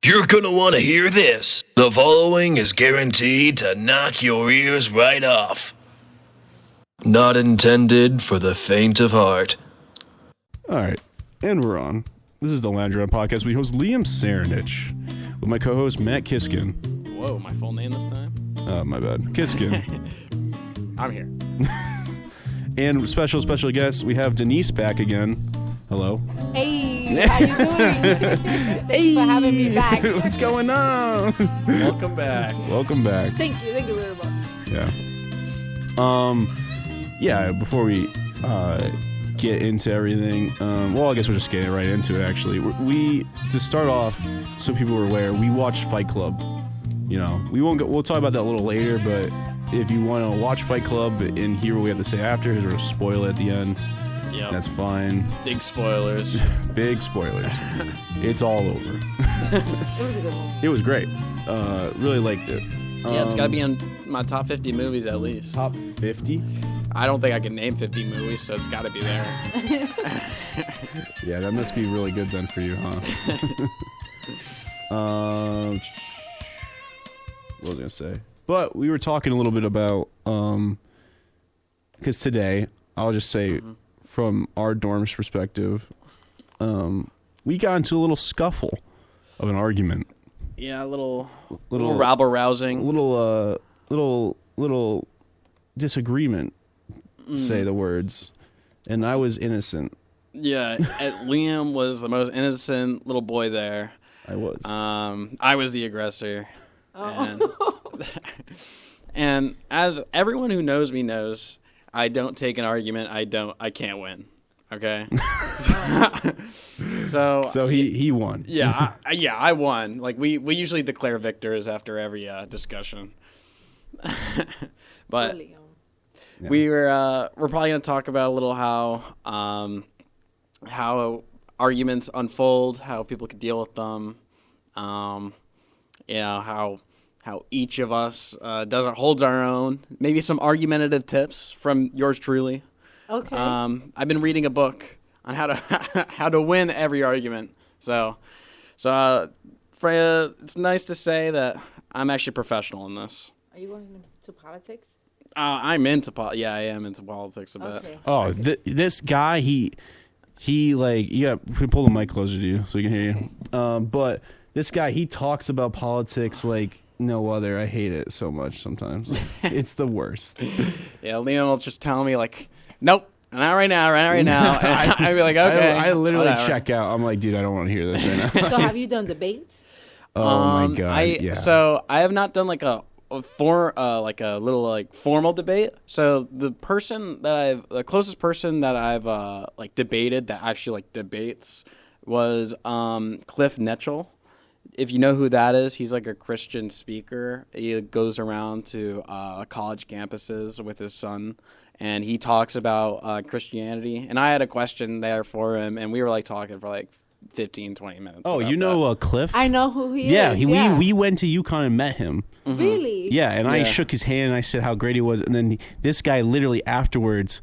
You're gonna want to hear this. The following is guaranteed to knock your ears right off. Not intended for the faint of heart. All right, and we're on. This is the Lounge Around Podcast. We host Liam Saranich with my co-host Matt Kiskin. Whoa, my full name this time? My bad. Kiskin. I'm here. And special guest, we have Denisee back again. Hello. Hey, how you doing? Thanks for having me back. What's going on? Welcome back. Welcome back. Thank you very much. Yeah. Yeah, before we get into everything, well, I guess we're just getting right into it, actually. We to start off, so people are aware, we watched Fight Club. You know, we'll talk about that a little later, but if you want to watch Fight Club and hear what we have to say after, because we're going to spoil it at the end, Yep. that's fine. Big spoilers. Big spoilers. It's all over. It was a good one. It was great. Really liked it. Yeah, it's got to be in my top 50 movies at least. Top 50? I don't think I can name 50 movies, so it's got to be there. Yeah, that must be really good then for you, huh? What was I going to say? But we were talking a little bit about, because today, I'll just say, from our dorm's perspective, we got into a little scuffle of an argument. Yeah, a little rabble-rousing. Little disagreement, say the words. And I was innocent. Yeah, Liam was the most innocent little boy there. I was. I was the aggressor. Oh. And as everyone who knows me knows, I don't take an argument. I can't win. Okay. So he won. Yeah, I won. Like we usually declare victors after every discussion. But Really, we're probably gonna talk about a little how arguments unfold, how people can deal with them. How each of us holds our own. Maybe some argumentative tips from yours truly. Okay. I've been reading a book on how to win every argument. So Freya, it's nice to say that I'm actually professional in this. Are you going into politics? I'm into yeah, I am into politics a bit. Okay. Oh, this guy, he like, you got pull the mic closer to you so we can hear you. But this guy, he talks about politics like no other. I hate it so much sometimes. It's the worst. Yeah, Liam will just tell me like, nope, not right now. And I'd be like, okay. I literally whatever. check out. I'm like, dude, I don't want to hear this right now. So have you done debates? Oh my god. Yeah. So I have not done like a little formal debate. So the closest person that I've debated that actually debates was Cliff Netchell. If you know who that is, he's like a Christian speaker. He goes around to college campuses with his son, and he talks about Christianity. And I had a question there for him, and we were talking for 15, 20 minutes. Oh, you know Cliff? I know who he yeah, is. we went to UConn and met him. Mm-hmm. Really? Yeah, and I shook his hand and I said how great he was. And then this guy literally afterwards,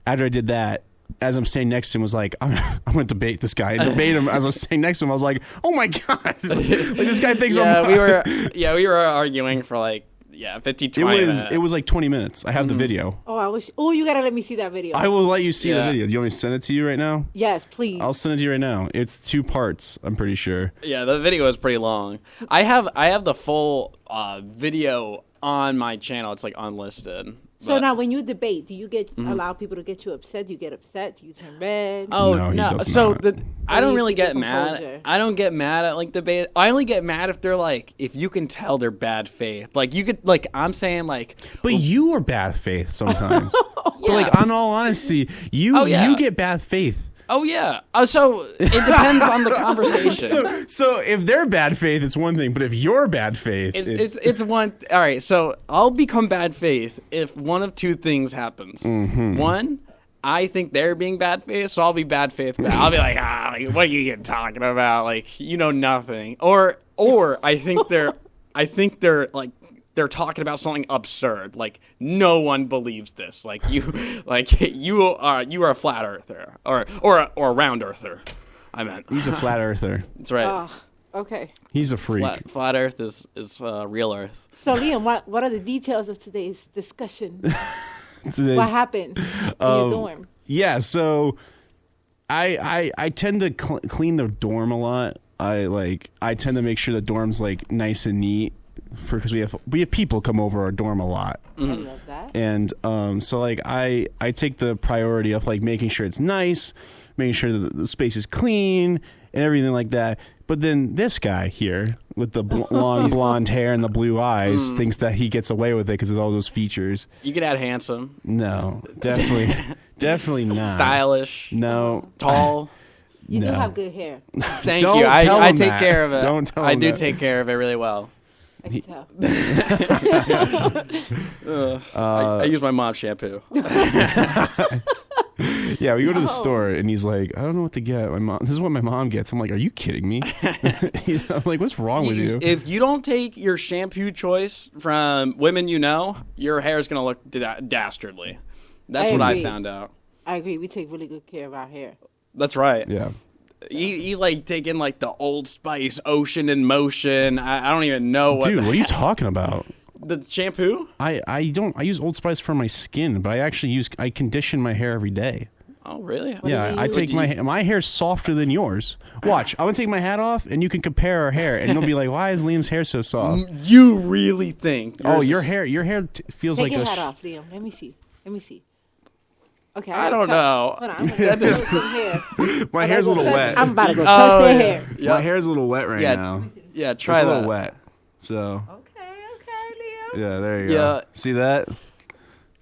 after I did that, as I'm standing next to him, was like, I'm going to debate this guy. And debate him as I was standing next to him. I was like, oh my God. This guy thinks I'm... we were arguing for 15, 20 minutes. It was 20 minutes. I have the video. Oh, you got to let me see that video. I will let you see the video. Do you want me to send it to you right now? Yes, please. I'll send it to you right now. It's 2 parts, I'm pretty sure. Yeah, the video is pretty long. I have the full video on my channel. It's unlisted. So now when you debate, do you allow people to get you upset? Do you get upset? Do you turn red? Oh, No, he does So not. I don't really keep your get mad. composure? I don't get mad at debate. I only get mad if they're if you can tell they're bad faith. You could I'm saying But you are bad faith sometimes. Yeah. But on all honesty, you get bad faith. Oh yeah. So it depends on the conversation. So if they're bad faith, it's one thing. But if you're bad faith, it's one. All right. So I'll become bad faith if one of two things happens. Mm-hmm. One, I think they're being bad faith, so I'll be bad faith back. I'll be what are you even talking about? You know nothing. Or I think they're they're talking about something absurd. No one believes this. You are a flat earther or a round earther. I meant he's a flat earther. That's right. Oh, Okay. He's a freak. Flat Earth is real Earth. So Liam, what are the details of today's discussion? Today's- What happened in your dorm? Yeah, so I tend to clean the dorm a lot. I tend to make sure the dorm's like nice and neat because we have people come over our dorm a lot. I love that. And so like I take the priority of like making sure it's nice, making sure that the space is clean and everything like that. But then this guy here with the long blonde hair and the blue eyes thinks that he gets away with it because of all those features. You could add handsome, No, definitely not. stylish, No, tall. You do no. have good hair. Thank Don't you. tell I him take that. care of it. Don't tell I him do that. take care of it really well. I can tell. I use my mom's shampoo. Yeah, we go to the store and he's like, I don't know what to get. This is what my mom gets. I'm like, are you kidding me? I'm like, what's wrong with you? If you don't take your shampoo choice from women you know, your hair is going to look dastardly. That's I what I agree. found out. I agree. We take really good care of our hair. That's right. Yeah. He's like taking like the Old Spice Ocean in Motion. I don't even know what. Dude, what are you talking about? The shampoo? I use Old Spice for my skin, but I condition my hair every day. Oh, really? Yeah, do I you take my hair's softer than yours. Watch, I'm gonna take my hat off and you can compare our hair and you'll be like, why is Liam's hair so soft? You really think? Oh, yours your is- hair feels Take like your a hat off, Liam. Let me see. Okay. I gotta don't touch. know. Hold on. I'm gonna touch some hair. my hair's a little wet. I'm about to go touch their yeah. hair. Yeah. My hair's a little wet right Yeah. now. Yeah, It's try a that. little wet. So Okay, Liam. yeah, there you Yeah. go. See that?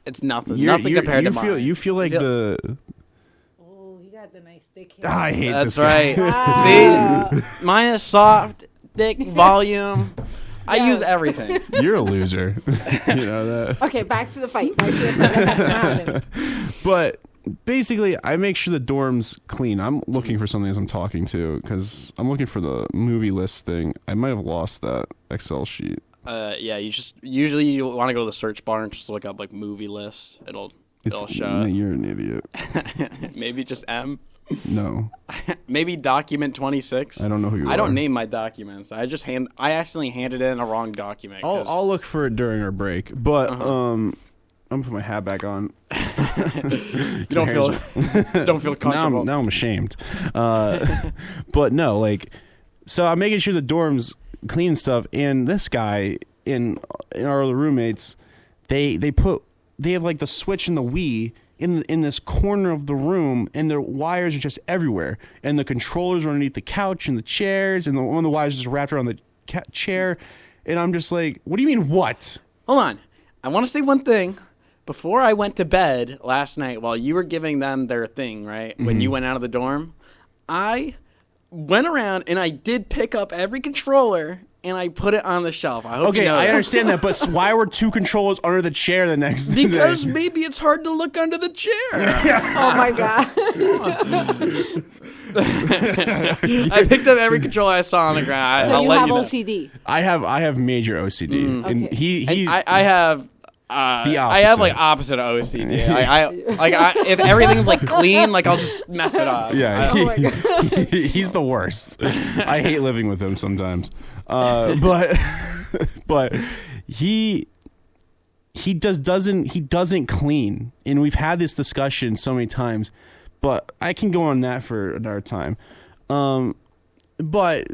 It's nothing. You're- Nothing you're- compared you to feel, mine. You feel like Feel- the. Oh, he got the nice thick hair. I hate That's this guy. right. Wow. See, mine is soft, thick, volume. I Yes. use everything. You're a loser. You know that. Okay, back to the fight. That's not happening. But basically, I make sure the dorm's clean. I'm looking for something as I'm talking to because I'm looking for the movie list thing. I might have lost that Excel sheet. Yeah, usually you want to go to the search bar and just look up like movie list. It'll show. You're an idiot. Maybe just M. No, Maybe document 26. I don't know who you are. I don't name my documents. I accidentally handed in a wrong document. 'cause- I'll look for it during our break. But I'm gonna put my hat back on. you don't feel comfortable. Now I'm ashamed. But no, like, so I'm making sure the dorm's clean and stuff. And this guy and our other roommates, they have like the switch and the Wii in this corner of the room, and their wires are just everywhere. And the controllers are underneath the couch and the chairs, and one of the wires is just wrapped around the chair. And I'm just like, what do you mean, what? Hold on. I want to say one thing. Before I went to bed last night, while you were giving them their thing, right? When you went out of the dorm, I went around and I did pick up every controller and I put it on the shelf. I hope Okay, you know I that. understand that, but why were two controllers under the chair the next day? Because maybe it's hard to look under the chair. Oh my god. I picked up every controller I saw on the ground. So I'll you let have you know. OCD. I have major OCD, and Okay. he's I have. the I have like opposite of OCD. If everything's like clean, like I'll just mess it up. yeah, Oh my god. he's the worst. I hate living with him sometimes, but he doesn't clean, and we've had this discussion so many times. But I can go on that for another time. But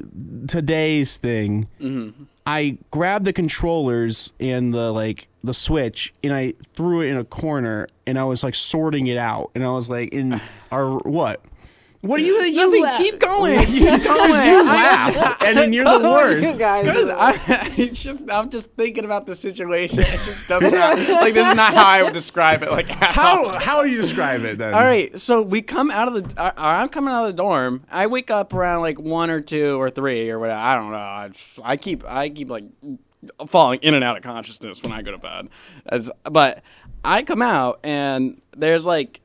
today's thing, I grabbed the controllers and the switch, and I threw it in a corner, and I was like sorting it out, and I was like, in our what? What are you? Nothing. laugh? Keep going. Keep going. Because you laugh, and then you're the You worst. guys. Because I'm just thinking about the situation. It just doesn't like this is not how I would describe it. Like How do you describe it then? All right, so we come out of the. I'm coming out of the dorm. I wake up around like 1 or 2 or 3 or whatever. I don't know. I keep like falling in and out of consciousness when I go to bed. But I come out and there's like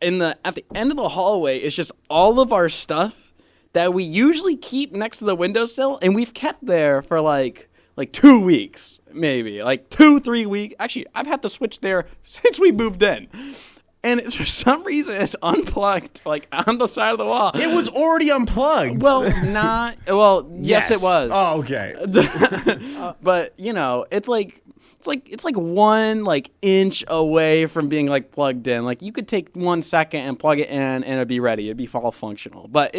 at the end of the hallway, it's just all of our stuff that we usually keep next to the windowsill, and we've kept there for like 2 weeks, maybe like 2-3 weeks. Actually, I've had the switch there since we moved in. and for some reason it's unplugged, like on the side of the wall. It was already unplugged. Well, not well. Yes, it was. Oh, okay. But it's like 1 inch away from being like plugged in. Like you could take 1 second and plug it in, and it'd be ready. It'd be all functional. But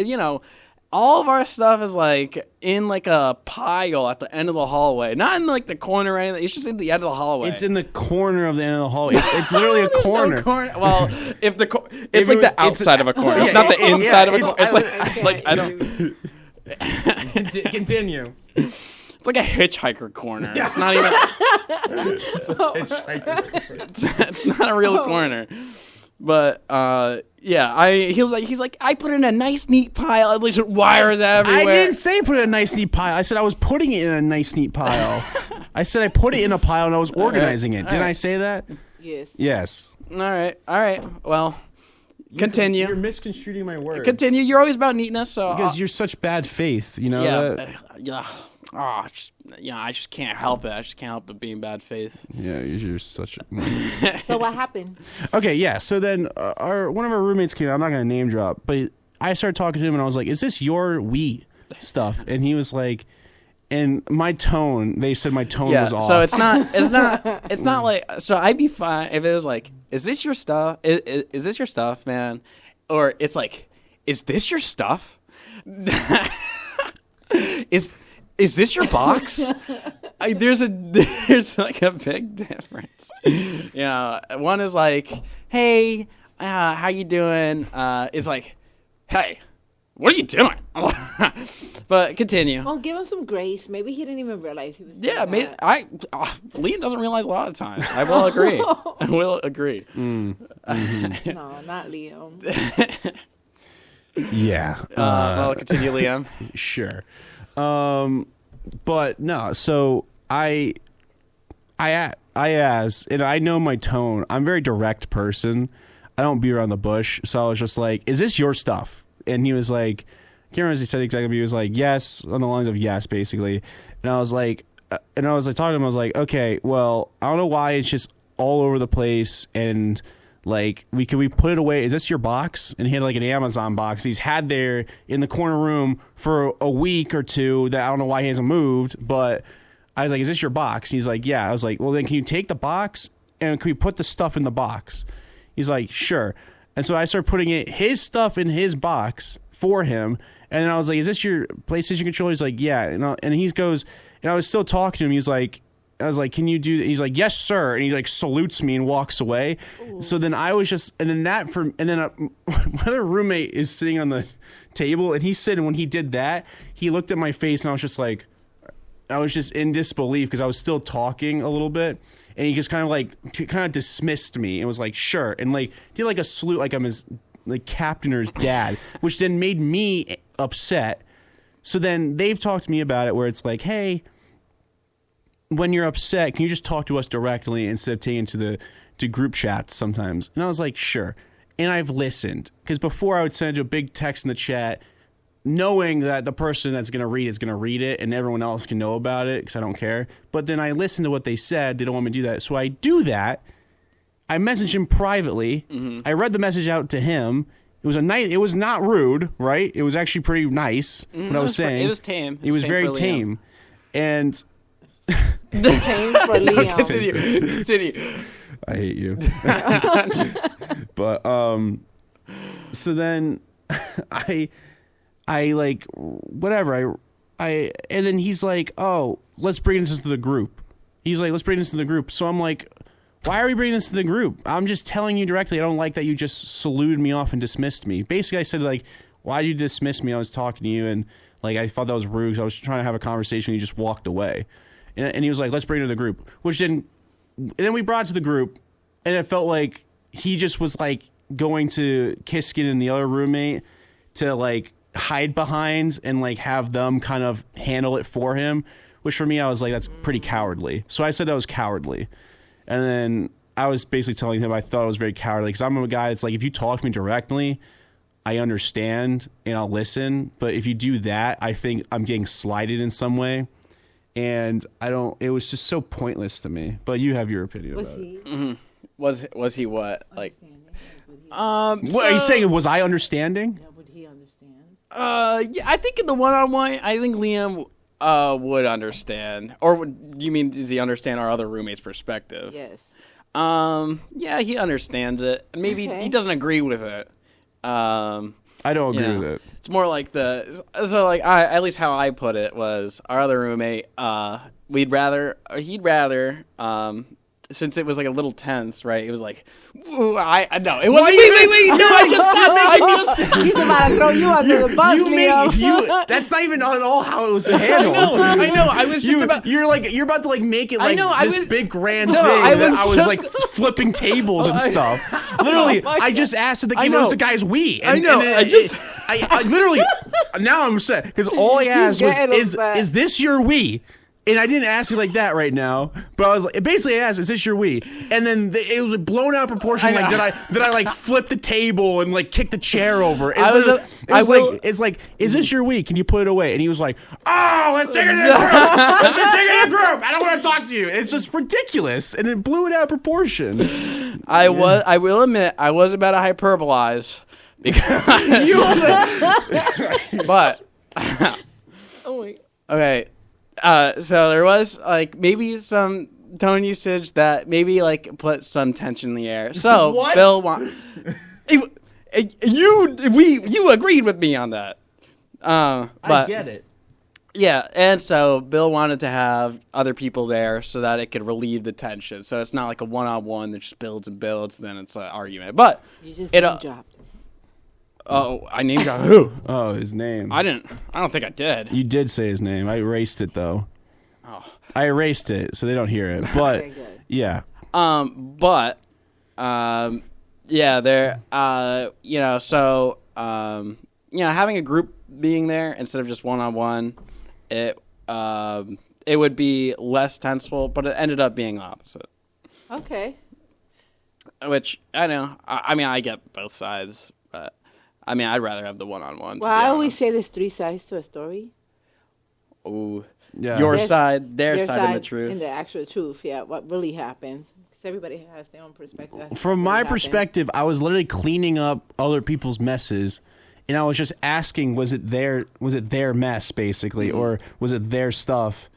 all of our stuff is like in like a pile at the end of the hallway, not in like the corner or anything. It's just in the end of the hallway. It's in the corner of the end of the hallway. It's literally a corner. No corner. Well, it's like the outside of a corner. It's not the inside of a corner. It's like I don't. Continue. It's like a hitchhiker corner. It's not even. It's not a real corner. But yeah, he's like I put it in a nice neat pile. At least wires everywhere. I didn't say put it in a nice neat pile. I said I was putting it in a nice neat pile. I said I put it in a pile and I was organizing it. Didn't I say that? Yes. Yes. All right. Well, continue. You're misconstruing my words. Continue. You're always about neatness, so because you're such bad faith. You know. Yeah. I just can't help it. I just can't help it being bad faith. Yeah, you're such. So what happened? Okay, yeah. So then, one of our roommates came out. I'm not gonna name drop, but I started talking to him, and I was like, "Is this your Wii stuff?" And he was like, and my tone. They said my tone was off. So it's not like. So I'd be fine if it was like, "Is this your stuff? Is this your stuff, man?" Or it's like, "Is this your stuff?" Is this your box? There's like a big difference. One is like, hey, how you doing? It's like, hey, what are you doing? But continue. Well, give him some grace. Maybe he didn't even realize he was doing Yeah, that. Liam doesn't realize a lot of times. I will agree. I will agree. No, not Liam. Yeah. Well, continue, Liam. Sure. But no, so I asked, and I know my tone. I'm a very direct person. I don't beat around the bush. So I was just like, "Is this your stuff?" And he was like, I can't remember what he said exactly, but he was like, "Yes," on the lines of yes, basically. And I was like, talking to him. I was like, "Okay, well, I don't know why it's just all over the place, and like, we put it away? Is this your box?" And he had like an Amazon box he's had there in the corner room for a week or two that I don't know why he hasn't moved. But I was like, "Is this your box?" He's like, "Yeah." I was like, "Well, then can you take the box and can we put the stuff in the box?" He's like, "Sure." And so I started putting his stuff in his box for him. And then I was like, "Is this your PlayStation controller?" He's like, "Yeah." And he goes, and I was still talking to him. He's like, I was like, "Can you do that?" He's like, "Yes, sir." And he like salutes me and walks away. Ooh. So then I was just, and then my other roommate is sitting on the table, and he said when he did that, he looked at my face, and I was just in disbelief because I was still talking a little bit, and he just kind of dismissed me and was like, "Sure," and like did like a salute like I'm his like captain or his dad, which then made me upset. So then they've talked to me about it where it's like, "Hey, when you're upset, can you just talk to us directly instead of taking to group chats sometimes?" And I was like, "Sure." And I've listened, because before I would send you a big text in the chat knowing that the person that's going to read it and everyone else can know about it because I don't care. But then I listened to what they said. They don't want me to do that. So I do that. I messaged him privately. Mm-hmm. I read the message out to him. It was not rude, right? It was actually pretty nice, what I was saying. It was tame. It was very tame. And tame for Liam. Continue. I hate you. But so then I like whatever I and then he's like, "Oh, let's bring this to the group." He's like, "Let's bring this to the group." So I'm like, "Why are we bringing this to the group? I'm just telling you directly. I don't like that you just saluted me off and dismissed me." Basically, I said like, "Why did you dismiss me? I was talking to you and like I thought that was rude. 'Cause I was trying to have a conversation. And you just walked away." And he was like, "Let's bring it to the group." And then we brought it to the group, and it felt like he just was like going to Kiskin and the other roommate to like hide behind and like have them kind of handle it for him, which for me, I was like, that's pretty cowardly. So I said that was cowardly. And then I was basically telling him I thought it was very cowardly because I'm a guy that's like, if you talk to me directly, I understand and I'll listen. But if you do that, I think I'm getting slighted in some way. And it was just so pointless to me. But you have your opinion about it. Mm-hmm. Was he what? Like, What are you saying? Was I understanding? Yeah, would he understand? Yeah, I think in the one-on-one, I think Liam would understand. Or you mean, does he understand our other roommate's perspective? Yes. Yeah, he understands it. Maybe Okay. he doesn't agree with it. I don't agree with it. It's more like at least how I put it was our other roommate. He'd rather since it was like a little tense, right? It was like, no, it wasn't. Wait, no, He's about to throw you under the bus, Leo. That's not even at all how it was handled. I know. I was just about. You're about to like make it like this big grand thing. I I was was like flipping tables and stuff. Literally, I just asked if it was the guy's we. And, I know. I literally now I'm upset because all I asked was, "Is this your we?" And I didn't ask you like that right now, but I was like, basically I asked, "Is this your we?" And then it was a blown out proportion. Like did I like flip the table and like kick the chair over? It's like, "Is this your we? Can you put it away?" And he was like, "Oh, let's take it in a group. Let's just take it in a group. I don't want to talk to you." It's just ridiculous, and it blew it out of proportion. I will admit, I was about to hyperbolize because but okay. So there was like maybe some tone usage that maybe like put some tension in the air. So What? Bill, you agreed with me on that. But, I get it. Yeah, and so Bill wanted to have other people there so that it could relieve the tension. So it's not like a one-on-one that just builds and builds, then it's an argument. But You just it, name dropped. Oh, I named dropped who? Oh, his name. I didn't. I don't think I did. You did say his name. I erased it though. Oh. I erased it so they don't hear it. But Okay, good. yeah. Yeah, there. Having a group being there instead of just one-on-one, it would be less tenseful, but it ended up being opposite. Okay. Which I know. I mean, I get both sides, but I mean, I'd rather have the one-on-one. Well, I always say there's three sides to a story. Ooh, Yeah. your There's- side, their side, and the truth. And the actual truth, yeah, what really happens. Because everybody has their own perspective. as to From what my really happened. perspective, I was literally cleaning up other people's messes, and I was just asking, was it their mess basically, or was it their stuff?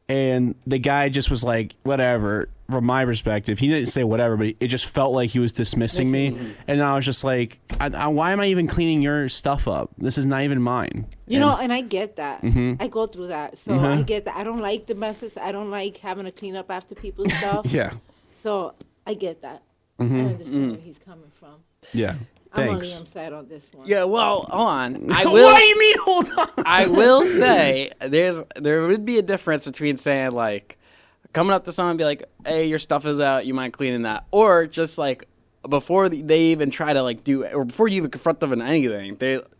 And the guy just was like, whatever. From my perspective, he didn't say whatever, but it just felt like he was dismissing me. And I was just like, why am I even cleaning your stuff up? This is not even mine. You know, and I get that. I go through that. So I get that. I don't like the messes. I don't like having to clean up after people's stuff. Yeah. So I get that. I understand where he's coming from. Yeah. I'm on Thanks. Liam's side on this one. Yeah, well, hold on. I will. What do you mean? Hold on. I will say there would be a difference between saying like coming up to someone and be like, "Hey, your stuff is out. You mind cleaning that?" Or just like before they even try to like do, or before you even confront them in anything,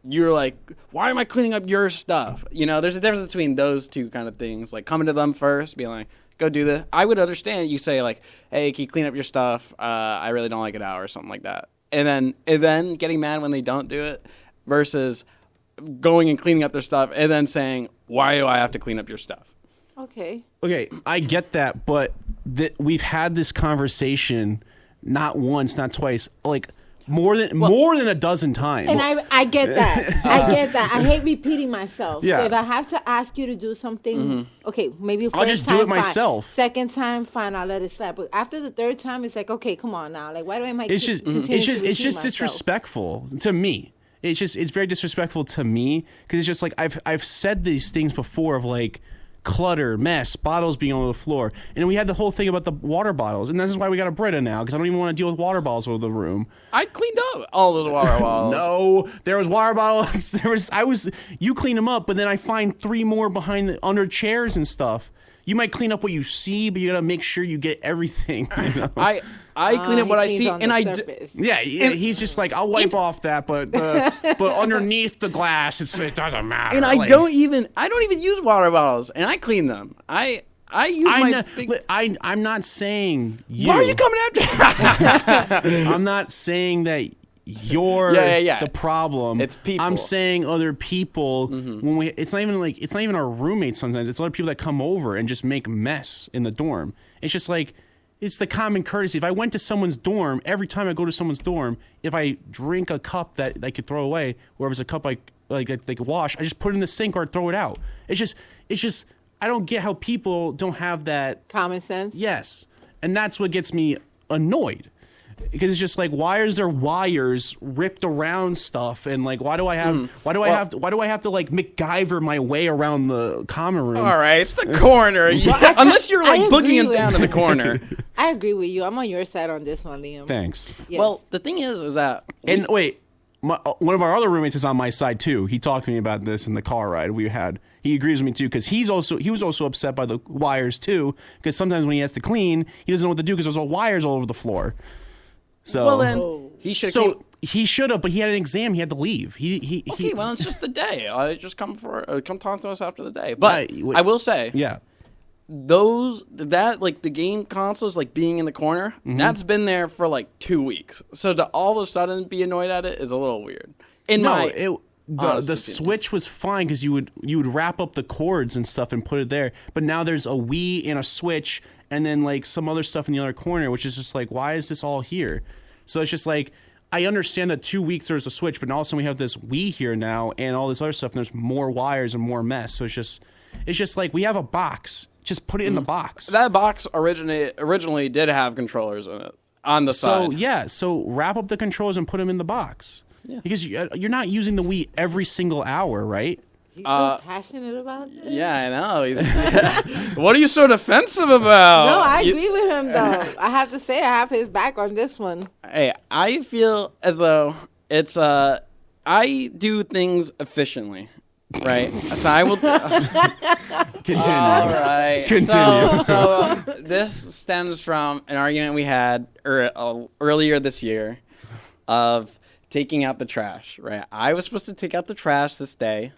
you're like, "Why am I cleaning up your stuff?" You know, there's a difference between those two kind of things. Like coming to them first, being like, "Go do this." I would understand you say like, "Hey, can you clean up your stuff? I really don't like it out," or something like that. And then getting mad when they don't do it versus going and cleaning up their stuff and then saying, "Why do I have to clean up your stuff?" Okay. Okay, I get that, but we've had this conversation not once, not twice, like more than a dozen times. And I get that. I get that. I hate repeating myself. Yeah. So if I have to ask you to do something, okay, maybe I'll first just time, do it fine. myself. Second time, fine, I'll let it slap. But after the third time, it's like, okay, come on now. Like, why do I make It's just disrespectful to me. It's very disrespectful to me because it's just like I've said these things before of like clutter, mess, bottles being on the floor, and we had the whole thing about the water bottles, and this is why we got a Brita now because I don't even want to deal with water bottles over the room. I cleaned up all those water bottles. No, there was water bottles. You clean them up, but then I find 3 more under chairs and stuff. You might clean up what you see, but you gotta make sure you get everything. You know? I clean up what I see, and Yeah, he's just like, I'll wipe off that, but underneath the glass, it doesn't matter. and I don't even use water bottles, and I clean them. I use I'm not saying you. Why are you coming after? I'm not saying that you're the problem. It's people. I'm saying other people. When it's not even our roommates. Sometimes it's other people that come over and just make mess in the dorm. It's just like It's the common courtesy. If I went to someone's dorm, every time I go to someone's dorm, if I drink a cup that I could throw away, or if it's a cup they could wash, I just put it in the sink or throw it out. It's just I don't get how people don't have that common sense. Yes, and that's what gets me annoyed. Because it's just like, why is there wires ripped around stuff, and like, why do I have to like MacGyver my way around the common room? All right, it's the corner. Unless you're like boogieing him down in the corner. I agree with you. I'm on your side on this one, Liam. Thanks. Yes. Well, the thing is that And wait, one of our other roommates is on my side too. He talked to me about this in the car ride we had. He agrees with me too, because he was also upset by the wires too. Because sometimes when he has to clean, he doesn't know what to do because there's all wires all over the floor. So well then he should. He should have, but he had an exam. He had to leave. Okay, well it's just the day. Just come talk to us after the day. But I will say, yeah, like the game consoles like being in the corner, that's been there for like 2 weeks. So to all of a sudden be annoyed at it is a little weird. The Switch was fine because you would wrap up the cords and stuff and put it there. But now there's a Wii and a Switch, and then like some other stuff in the other corner, which is just like, why is this all here? So it's just like, I understand that 2 weeks there's a Switch, but all of a sudden we have this Wii here now and all this other stuff, and there's more wires and more mess. So it's just like, we have a box. Just put it in the box. That box originally did have controllers in it on the side. So wrap up the controllers and put them in the box. Yeah. Because you're not using the Wii every single hour, right? He's so passionate about this. Yeah, I know. What are you so defensive about? No, I agree with him, though. I have to say, I have his back on this one. Hey, I feel as though it's I do things efficiently, right? So I will. Continue. All right. Continue. So this stems from an argument we had earlier this year of taking out the trash, right? I was supposed to take out the trash this day.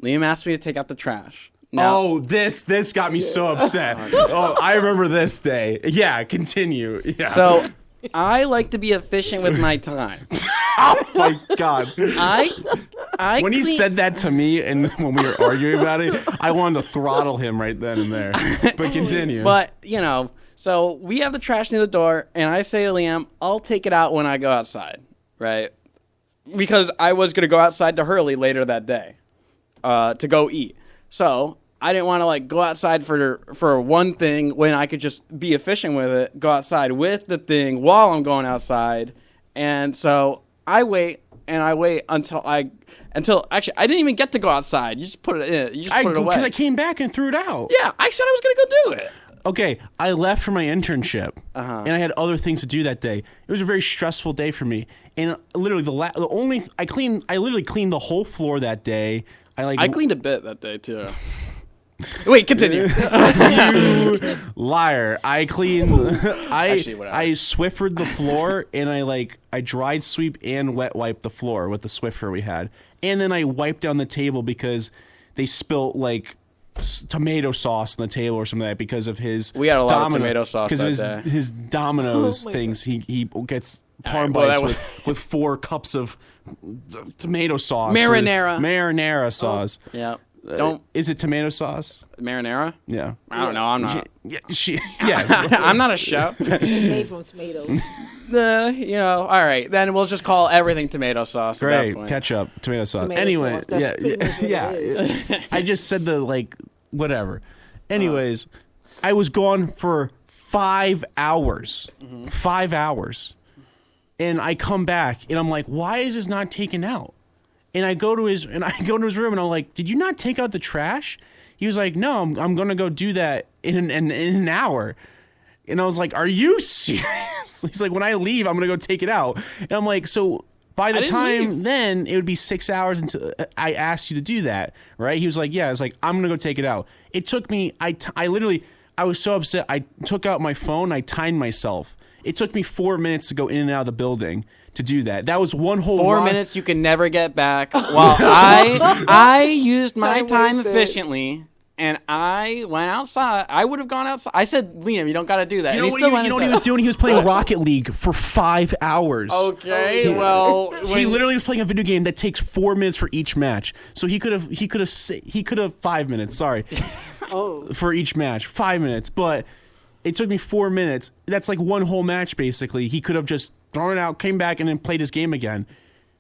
Liam asked me to take out the trash. Now, this got me so upset. I remember this day. Yeah, continue. Yeah. So I like to be efficient with my time. Oh my God. I when he said that to me and when we were arguing about it, I wanted to throttle him right then and there. But continue. But, so we have the trash near the door, and I say to Liam, I'll take it out when I go outside, right? Because I was going to go outside to Hurley later that day to go eat. So I didn't want to like go outside for one thing when I could just be efficient with it, go outside with the thing while I'm going outside. And so I wait until actually I didn't even get to go outside. You just put it in. You just put it away. Because I came back and threw it out. Yeah, I said I was going to go do it. Okay, I left for my internship, and I had other things to do that day. It was a very stressful day for me, and literally I literally cleaned the whole floor that day. I cleaned a bit that day too. Wait, continue. You liar! I cleaned. Actually, I Swiffered the floor, and I dried sweep and wet wiped the floor with the Swiffer we had, and then I wiped down the table because they spilt like tomato sauce on the table or something like that because of his. We had a lot of tomato sauce that day. His Domino's things. He gets parm bites with 4 cups of tomato sauce. Marinara sauce. Yeah. Is it tomato sauce? Marinara? Yeah. I don't know. I'm not. Yes. I'm not a chef. It's made from tomatoes. All right. Then we'll just call everything tomato sauce. Great. At that point. Ketchup, tomato sauce. Tomato anyway, sauce. yeah. I just said whatever. Anyways, I was gone for 5 hours. 5 hours. And I come back and I'm like, why is this not taken out? And I go to his room and I'm like, did you not take out the trash? He was like, no, I'm gonna go do that in an hour. And I was like, are you serious? He's like, when I leave, I'm gonna go take it out. And I'm like, so by the time then it would be 6 hours until I asked you to do that, right? He was like, yeah. I was like, I'm gonna go take it out. It took me. I was so upset. I took out my phone. I timed myself. It took me 4 minutes to go in and out of the building to do that. That was one whole 4 minutes you can never get back. While I used my time efficiently, and I went outside. I would have gone outside. I said, Liam, you don't got to do that. You know what he was doing? He was playing Rocket League for 5 hours. Okay, well, he literally was playing a video game that takes 4 minutes for each match. So he could have 5 minutes. Sorry, for each match, 5 minutes, but. It took me 4 minutes. That's like one whole match, basically. He could have just thrown it out, came back, and then played his game again.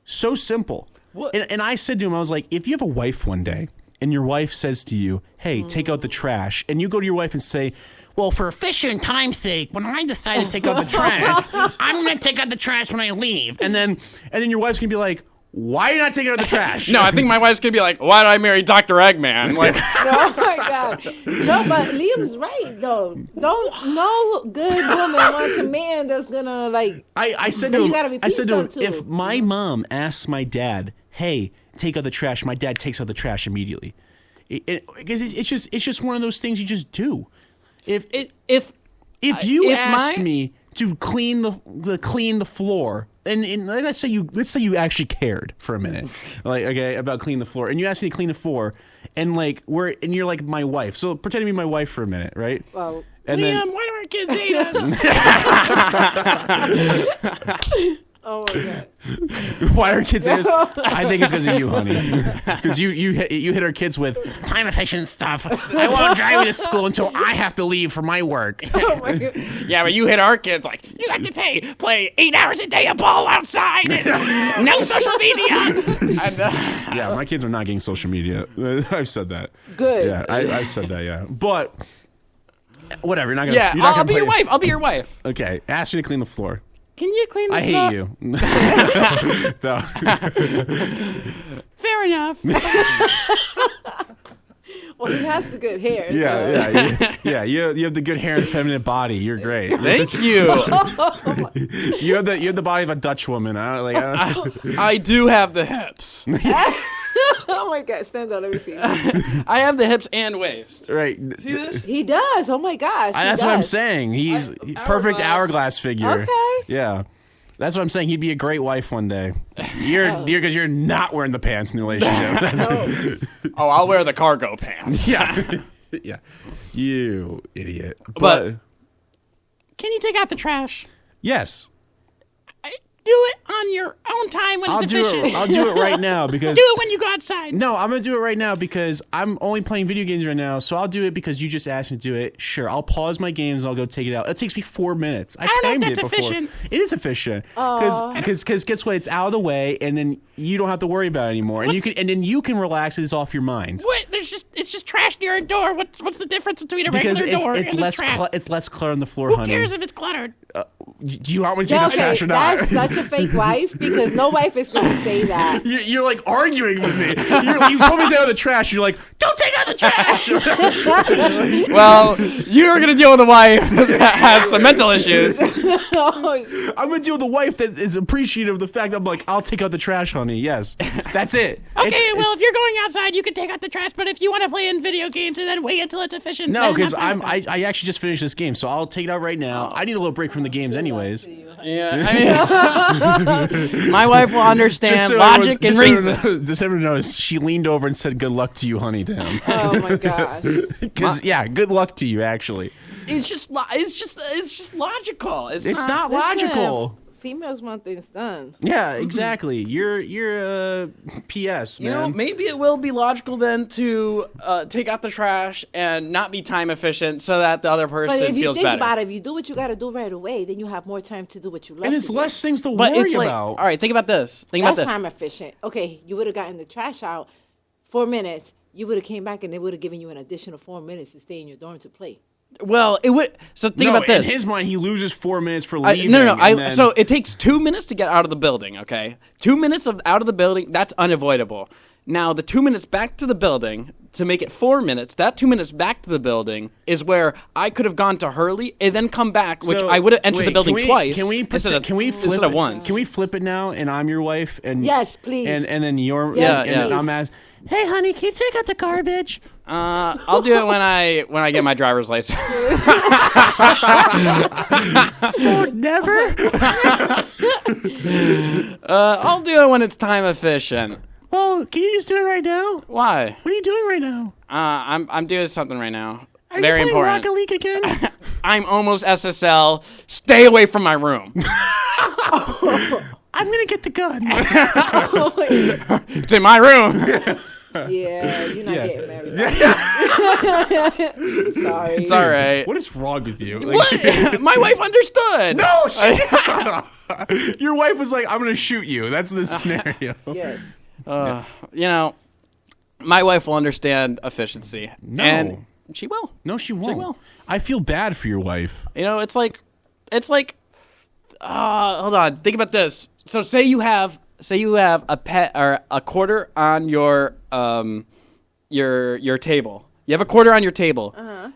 So simple. And I said to him, I was like, if you have a wife one day, and your wife says to you, hey, take out the trash, and you go to your wife and say, well, for efficient time's sake, when I decide to take out the trash, I'm going to take out the trash when I leave. And then your wife's going to be like, why are you not taking out the trash? No, I think my wife's going to be like, why did I marry Dr. Eggman? Like, Oh my God. No, but Liam's right though. No good woman wants a man that's gonna like. I said to him, too. if my mom asks my dad, hey, take out the trash, my dad takes out the trash immediately. Because it's just one of those things you just do. If you asked me to clean the floor, and let's say you actually cared for a minute, like about cleaning the floor, and you asked me to clean the floor, and you're like my wife, so pretend to be my wife for a minute, right? Well, and Liam, why do our kids hate us? Oh my God. Why are kids hate us? I think it's because of you, honey. Because you hit our kids with time efficient stuff. I won't drive you to school until I have to leave for my work. Oh my God. Yeah, but you hit our kids like, you have to play 8 hours a day of ball outside and no social media. And, Yeah, my kids are not getting social media. I've said that. Good. Yeah, I've said that. Yeah, but whatever. You're not gonna. yeah, you're not I'll gonna be your play- wife. I'll be your wife. Okay, ask me to clean the floor. Can you clean this I hate up? you. No. Fair enough. Well, he has the good hair. Yeah. You have the good hair and feminine body. You're great. Thank you. You have the body of a Dutch woman. I do have the hips. Oh my God, stand up. Let me see. I have the hips and waist. Right. See this? He does. Oh my gosh. That's what I'm saying. He's perfect hourglass figure. Okay. Yeah. That's what I'm saying. He'd be a great wife one day. Because you're not wearing the pants in the relationship. Oh, I'll wear the cargo pants. Yeah. Yeah. You idiot. But can you take out the trash? Yes. Do it on your own time when it's efficient. I'll do it right now because Do it when you go outside. No, I'm gonna do it right now because I'm only playing video games right now. So I'll do it because you just asked me to do it. Sure, I'll pause my games and I'll go take it out. It takes me 4 minutes. I don't know if timed that's it before. efficient. It is efficient because guess what? It's out of the way, and then you don't have to worry about it anymore, and then you can relax. It's off your mind. What? It's just trash near a door. What's the difference between a Because regular door it's and less a trash? it's less clutter on the floor, Who honey. cares if it's cluttered? Do you want me to take this trash or not? That's such a fake wife because no wife is going to say that. You're like arguing with me. You told me to take out the trash. You're like, don't take out the trash. Well, you're gonna deal with a wife that has some mental issues. I'm gonna deal with a wife that is appreciative of the fact that I'm like, I'll take out the trash, honey. Yes, that's it. Okay, well, if you're going outside, you can take out the trash. But if you want to play in video games and then wait until it's efficient, No, then because I'm fine with I actually just finished this game, so I'll take it out right now. I need a little break from the games, anyways. that. Yeah, I mean, my wife will understand logic and reason. Just everyone knows, she leaned over and said, "Good luck to you, honey," to him. Oh my gosh. Because good luck to you, actually. It's just logical. It's Not logical. Females want things done. Yeah, exactly. You're PS, man. You know, maybe it will be logical then to take out the trash and not be time efficient so that the other But person if you feels think better. about it, if you do what you got to do right away, then you have more time to do what you love. And it's to do. less things to But worry it's like, about. all right, think about this. That's time efficient. Okay, you would have gotten the trash out 4 minutes. You would have came back and they would have given you an additional 4 minutes to stay in your dorm to play. Well, it would. So think about this. In his mind, he loses 4 minutes for leaving. No. So it takes 2 minutes to get out of the building. Okay, 2 minutes out of the building. That's unavoidable. Now the 2 minutes back to the building to make it 4 minutes. That 2 minutes back to the building is where I could have gone to Hurley and then come back, which I would have entered the building twice. instead of once. Can we flip it now? And I'm your wife. And Yes, please. And then you're. Yes, and please. I'm as. Hey, honey, can you take out the garbage? I'll do it when I get my driver's license. So never. I'll do it when it's time efficient. Well, can you just do it right now? Why? What are you doing right now? I'm doing something right now. Are Very you playing important. Rocket League again? I'm almost SSL. Stay away from my room. I'm gonna get the gun. It's in my room. Yeah, you're not getting married. Sorry. It's all right. What is wrong with you? Like, What? My wife understood. no, your wife was like, "I'm gonna shoot you." That's the scenario. Yes. You know, my wife will understand efficiency. No. And she will. No, she won't. will. I feel bad for your wife. You know, it's like, hold on. Think about this. So say you have a pet or a quarter on your table. You have a quarter on your table,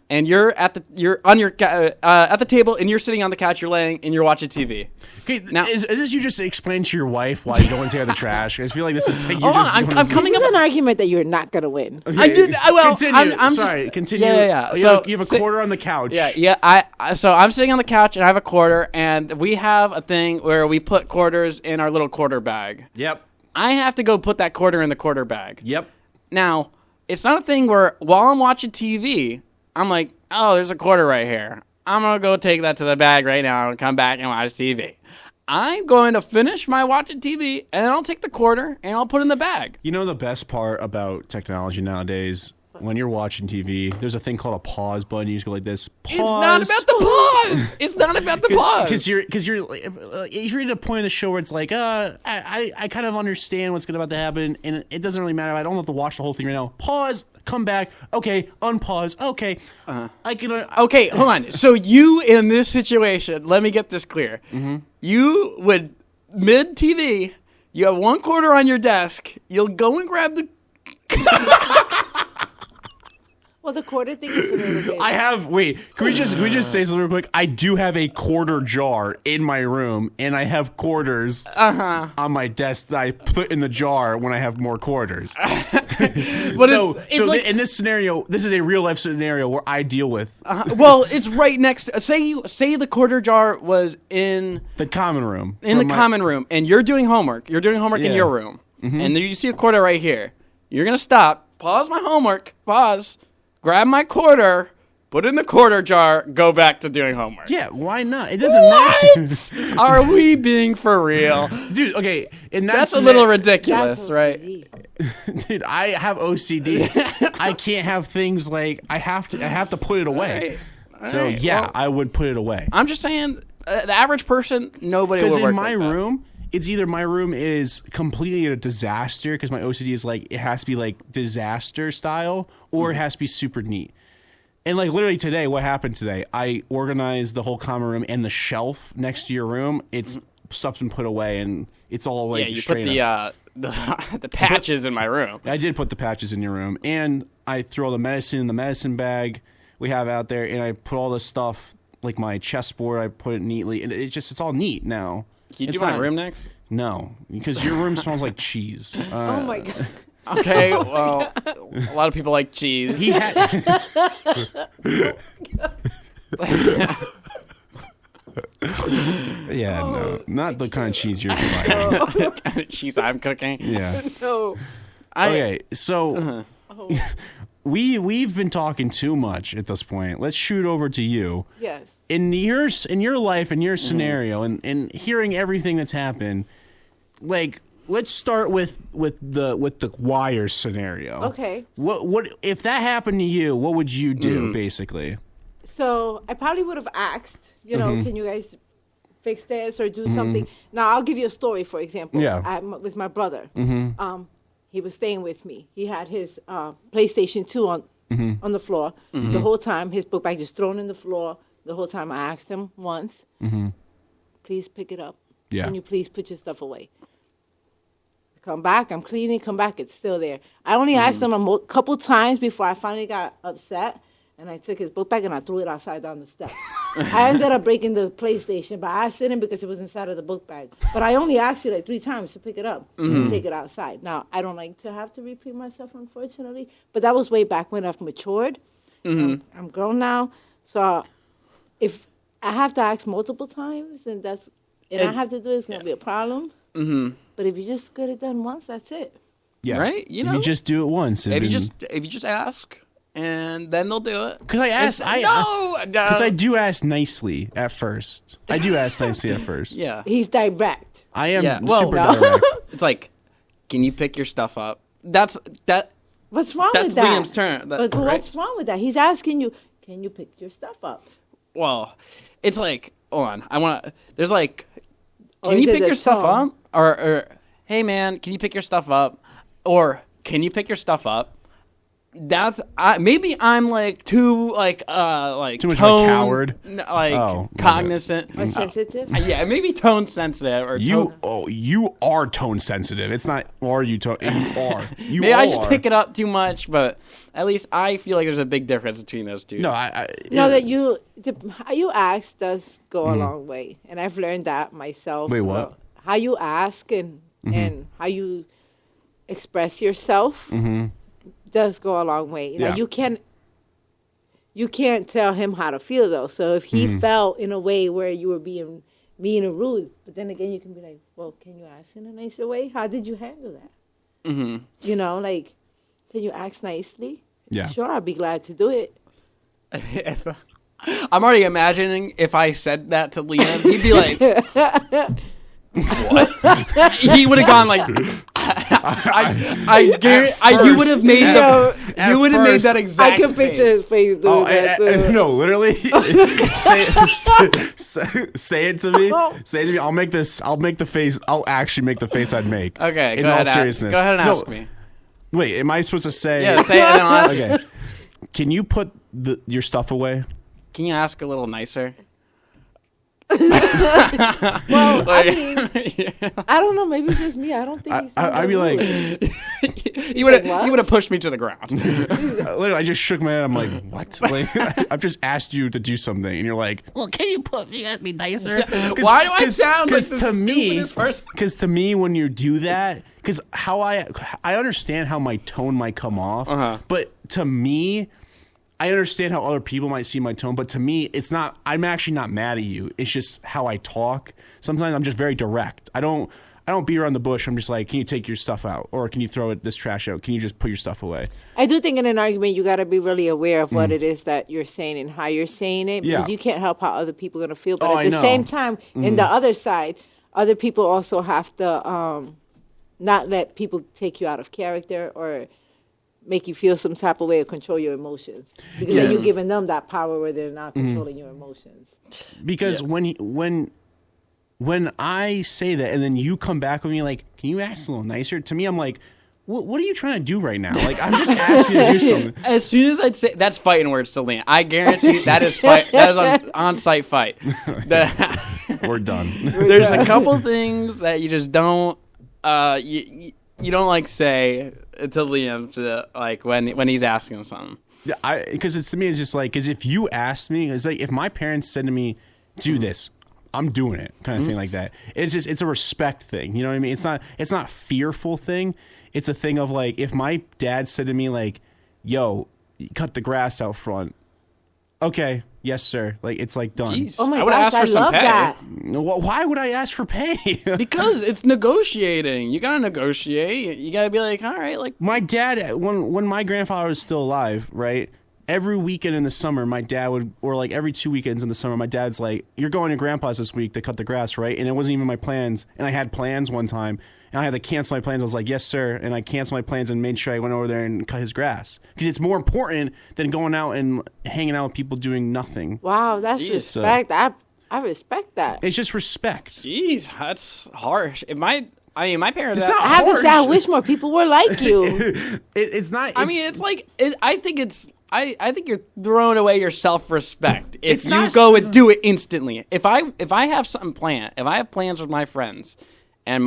and you're at the table, and you're sitting on the couch. You're laying, and you're watching TV. Okay, Now- is this you just explain to your wife why you don't want to take out the trash? I just feel like this is like you Hold on, just. I'm coming This up. is an argument that you're not gonna win. I did. Well, continue. I'm Sorry, just, continue. Yeah. You have a quarter on the couch. Yeah. So I'm sitting on the couch and I have a quarter, and we have a thing where we put quarters in our little quarter bag. Yep. I have to go put that quarter in the quarter bag. Yep. Now, it's not a thing where while I'm watching TV, I'm like, oh, there's a quarter right here. I'm going to go take that to the bag right now and come back and watch TV. I'm going to finish my watching TV, and then I'll take the quarter and I'll put it in the bag. You know the best part about technology nowadays? When you're watching TV, there's a thing called a pause button. You just go like this. Pause. It's not about the pause. It's not about the pause. Because you're at a point in the show where it's like, I kind of understand what's about to happen, and it doesn't really matter. I don't have to watch the whole thing right now. Pause. Come back. Okay. Unpause. Okay. I can. Okay, hold on. So you in this situation, let me get this clear. Mm-hmm. You would mid TV. You have one quarter on your desk. You'll go and grab the. Well, the quarter thing is a little bit. I have. Wait. Can we just say something real quick? I do have a quarter jar in my room, and I have quarters on my desk that I put in the jar when I have more quarters. But so it's like, in this scenario, this is a real life scenario where I deal with well, it's right next. Say the quarter jar was in the common room. common room, and you're doing homework. You're doing homework in Yeah. your room, and then you see a quarter right here. You're gonna stop, pause my homework, grab my quarter, put it in the quarter jar, go back to doing homework. Yeah, why not? It doesn't matter. What? Are we being for real? Dude, okay, and That's a little That's ridiculous, right? OCD. Dude, I have OCD. I can't have things like I have to put it away. So Alright, yeah, well- I would put it away. I'm just saying, the average person, nobody will Because work in my like that. room, it's either my room is completely a disaster because my OCD is like it has to be like disaster style, or it has to be super neat. And like literally today, what happened today? I organized the whole common room and the shelf next to your room. It's stuff's been put away and it's all like Yeah, you put straight up. the patches in my room. I did put the patches in your room, and I throw the medicine in the medicine bag we have out there, and I put all the stuff like my chessboard. I put it neatly, and it's all neat now. Can you It's do my not- room next? No, because your room smells like cheese. Oh my god. Okay, well, a lot of people like cheese. He had. Yeah, no, not the kind of cheese you're providing. cheese I'm cooking. Yeah. No. Okay, so we've been talking too much at this point. Let's shoot over to you. Yes. In your life, in your scenario, and hearing everything that's happened, like let's start with the wire scenario. Okay. What if that happened to you? What would you do, basically? So I probably would have asked, can you guys fix this or do something? Now I'll give you a story. For example, Yeah. with my brother. He was staying with me. He had his PlayStation 2 on the floor the whole time. His book bag just thrown in the floor the whole time. I asked him once, please pick it up. Yeah. Can you please put your stuff away? Come back. I'm cleaning. Come back. It's still there. I only asked him a couple times before I finally got upset. And I took his book bag and I threw it outside down the steps. I ended up breaking the PlayStation, but I asked him because it was inside of the book bag. But I only asked you like 3 times to pick it up and take it outside. Now, I don't like to have to repeat myself, unfortunately. But that was way back when I've matured. I'm grown now. So if I have to ask multiple times and I have to do it, it's going to be a problem. But if you just get it done once, that's it. Yeah. Right? You know? you just do it once. if you just ask, and then they'll do it. because I asked, No, because I do ask nicely at first. I do ask nicely at first. yeah. He's direct. I am Yeah, well, super no. direct. It's like, can you pick your stuff up? That's What's wrong That's with that? Liam's turn. But what's wrong with that? He's asking you, can you pick your stuff up? Well, it's like, hold on. I want to. There's like, Or can is you it pick the your stuff tone? up? Or, hey man, can you pick your stuff up? Or can you pick your stuff up? Maybe I'm like too like Too much of a tone, coward? like Oh, cognizant. Or sensitive? Yeah, maybe tone sensitive or You are tone sensitive. It's not are you tone. You are. You maybe are. I just pick it up too much, but at least I feel like there's a big difference between those two. No, How you ask does go a long way, and I've learned that myself. Wait, what? How you ask and how you express yourself does go a long way. Yeah. Now, you can't tell him how to feel though. So if he felt in a way where you were being mean or rude, but then again you can be like, well, can you ask in a nicer way? How did you handle that? Mm-hmm. You know, like, can you ask nicely? Yeah. Sure, I'd be glad to do it. I'm already imagining if I said that to Liam, he'd be like, what? He would have gone like, you would have made that exact I can picture his face doing that too. No, literally. say it to me. Say it to me. I'll make the face. I'll actually make the face I'd make. Okay, In go all ahead, seriousness. Go ahead and ask me. Wait, am I supposed to say? Yeah, say it and I'll ask you. Okay. Can you put your stuff away? Can you ask a little nicer? Well, I mean, I don't know. Maybe it's just me. I don't think he's. I'd be like, you would have pushed me to the ground. literally, I just shook my head. I'm like, what? Like, I've just asked you to do something, and you're like, well, can you be nicer? Why do I sound like the stupidest person? Because to me, when you do that, because how I understand how my tone might come off, but to me, I understand how other people might see my tone, but to me, it's not. I'm actually not mad at you. It's just how I talk. Sometimes I'm just very direct. I don't beat around the bush. I'm just like, can you take your stuff out, or can you throw this trash out? Can you just put your stuff away? I do think in an argument you got to be really aware of what it is that you're saying and how you're saying it, because you can't help how other people are going to feel. But at the same time, in the other side, other people also have to not let people take you out of character or make you feel some type of way or control your emotions, because then you're giving them that power where they're not controlling your emotions. Because when I say that and then you come back with me like, can you ask a little nicer? To me, I'm like, what are you trying to do right now? Like, I'm just asking you to do something. As soon as I'd say that's fighting words to Liam, I guarantee that is fight. That is on-site fight. We're done. There's a couple things that you just don't. You don't like say to Liam to like when he's asking something. Yeah, because to me it's just like, because if you asked me, it's like if my parents said to me, do this, I'm doing it, kind of thing like that. It's a respect thing, you know what I mean? It's not fearful thing. It's a thing of like, if my dad said to me like, yo, cut the grass out front. Okay, yes sir. Like, it's like done. Jeez. Oh my I would gosh, ask for I some love pay. that. Why would I ask for pay? Because it's negotiating. You gotta negotiate. You gotta be like, all right, like My dad, when my grandfather was still alive, right? Every weekend in the summer, my dad would, or like every 2 weekends in the summer, my dad's like, you're going to grandpa's this week to cut the grass, right? And it wasn't even my plans. And I had plans one time, and I had to cancel my plans. I was like, yes, sir. And I canceled my plans and made sure I went over there and cut his grass. Because it's more important than going out and hanging out with people doing nothing. Wow, that's respect. I respect that. It's just respect. jeez, that's harsh. My parents. It's not I have to say, I harsh. wish more people were like you. It's not. I mean, it's like I think you're throwing away your self-respect if It's you not go and do it instantly. If I have something planned, if I have plans with my friends, and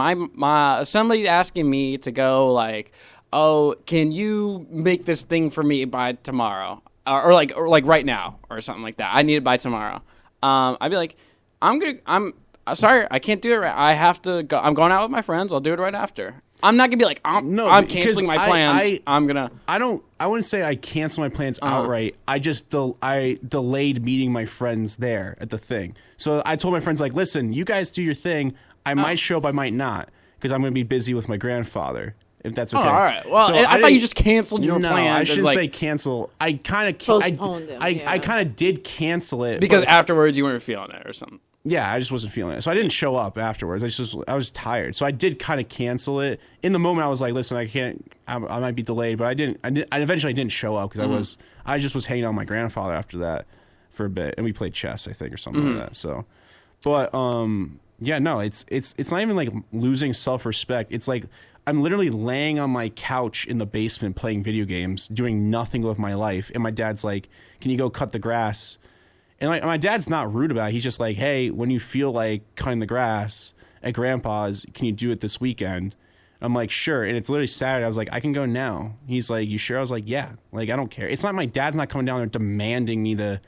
somebody's asking me to go like, oh, can you make this thing for me by tomorrow, or like right now or something like that? I need it by tomorrow. I'd be like, I'm sorry, I can't do it right. I have to go. I'm going out with my friends. I'll do it right after. I'm not gonna be like, I'm canceling my plans. I wouldn't say I cancel my plans outright. I just I delayed meeting my friends there at the thing. So I told my friends like, listen, you guys do your thing. I might show up, I might not, because I'm gonna be busy with my grandfather. If that's okay. Oh, all right. Well, So I thought you just canceled your no, plans. I shouldn't like, say cancel. I kind of Postponed them, I kind of did cancel it because but- afterwards you weren't feeling it or something. yeah, I just wasn't feeling it. So I didn't show up afterwards. I was tired. So I did kind of cancel it. In the moment, I was like, listen, I might be delayed, but I eventually didn't show up because I just was hanging out with my grandfather after that for a bit. And we played chess, I think, or something like that. So, but, yeah, no, it's not even like losing self-respect. It's like I'm literally laying on my couch in the basement playing video games, doing nothing with my life. And my dad's like, can you go cut the grass? And like, my dad's not rude about it. He's just like, hey, when you feel like cutting the grass at grandpa's, can you do it this weekend? I'm like, sure. And it's literally Saturday. I was like, I can go now. He's like, you sure? I was like, yeah. Like, I don't care. It's not my dad's not coming down there demanding me to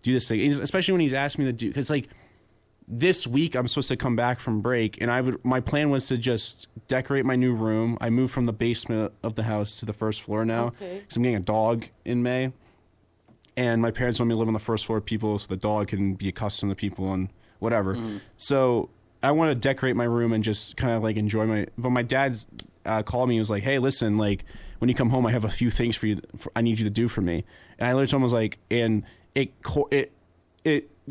do this thing. Especially when he's asked me to do, because like this week I'm supposed to come back from break, and my plan was to just decorate my new room. I moved from the basement of the house to the first floor now because I'm getting a dog in May. And my parents want me to live on the first floor with people so the dog can be accustomed to people and whatever. So I want to decorate my room and just kind of like enjoy but my dad's called me and was like, hey, listen, like when you come home, I have a few things for you. I need you to do for me. And I literally told him, I was like, and it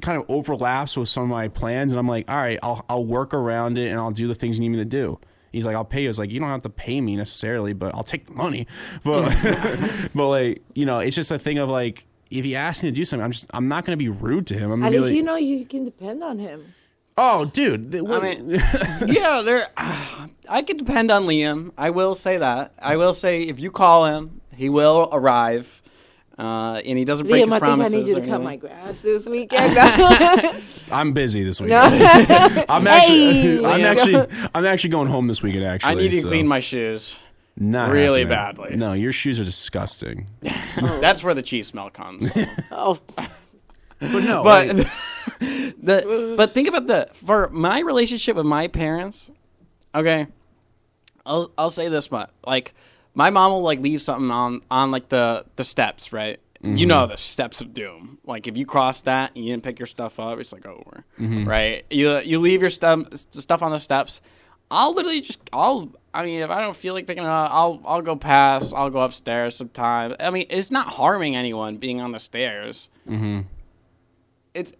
kind of overlaps with some of my plans. And I'm like, all right, I'll work around it and I'll do the things you need me to do. He's like, I'll pay you. I was like, you don't have to pay me necessarily, but I'll take the money. But, but like, you know, it's just a thing of like, if he asks me to do something, I'm not going to be rude to him. At least you know you can depend on him. Oh, dude. I mean, yeah, I could depend on Liam. I will say that. I will say if you call him, he will arrive, and he doesn't break his promises. I think I need you to cut my grass this weekend. I'm busy this weekend. No. I'm actually going home this weekend. Actually, I need to clean my shoes. Not really happening. badly. No, your shoes are disgusting. That's where the cheese smell comes. Oh, but no. But think about for my relationship with my parents. Okay, I'll say this much. Like my mom will like leave something on like the steps, right? Mm-hmm. You know the steps of doom. Like if you cross that and you didn't pick your stuff up, it's like over, right? You leave your stuff on the steps. I'll literally I mean, if I don't feel like picking it up, I'll go past. I'll go upstairs sometime. I mean, it's not harming anyone being on the stairs. Mm-hmm. It's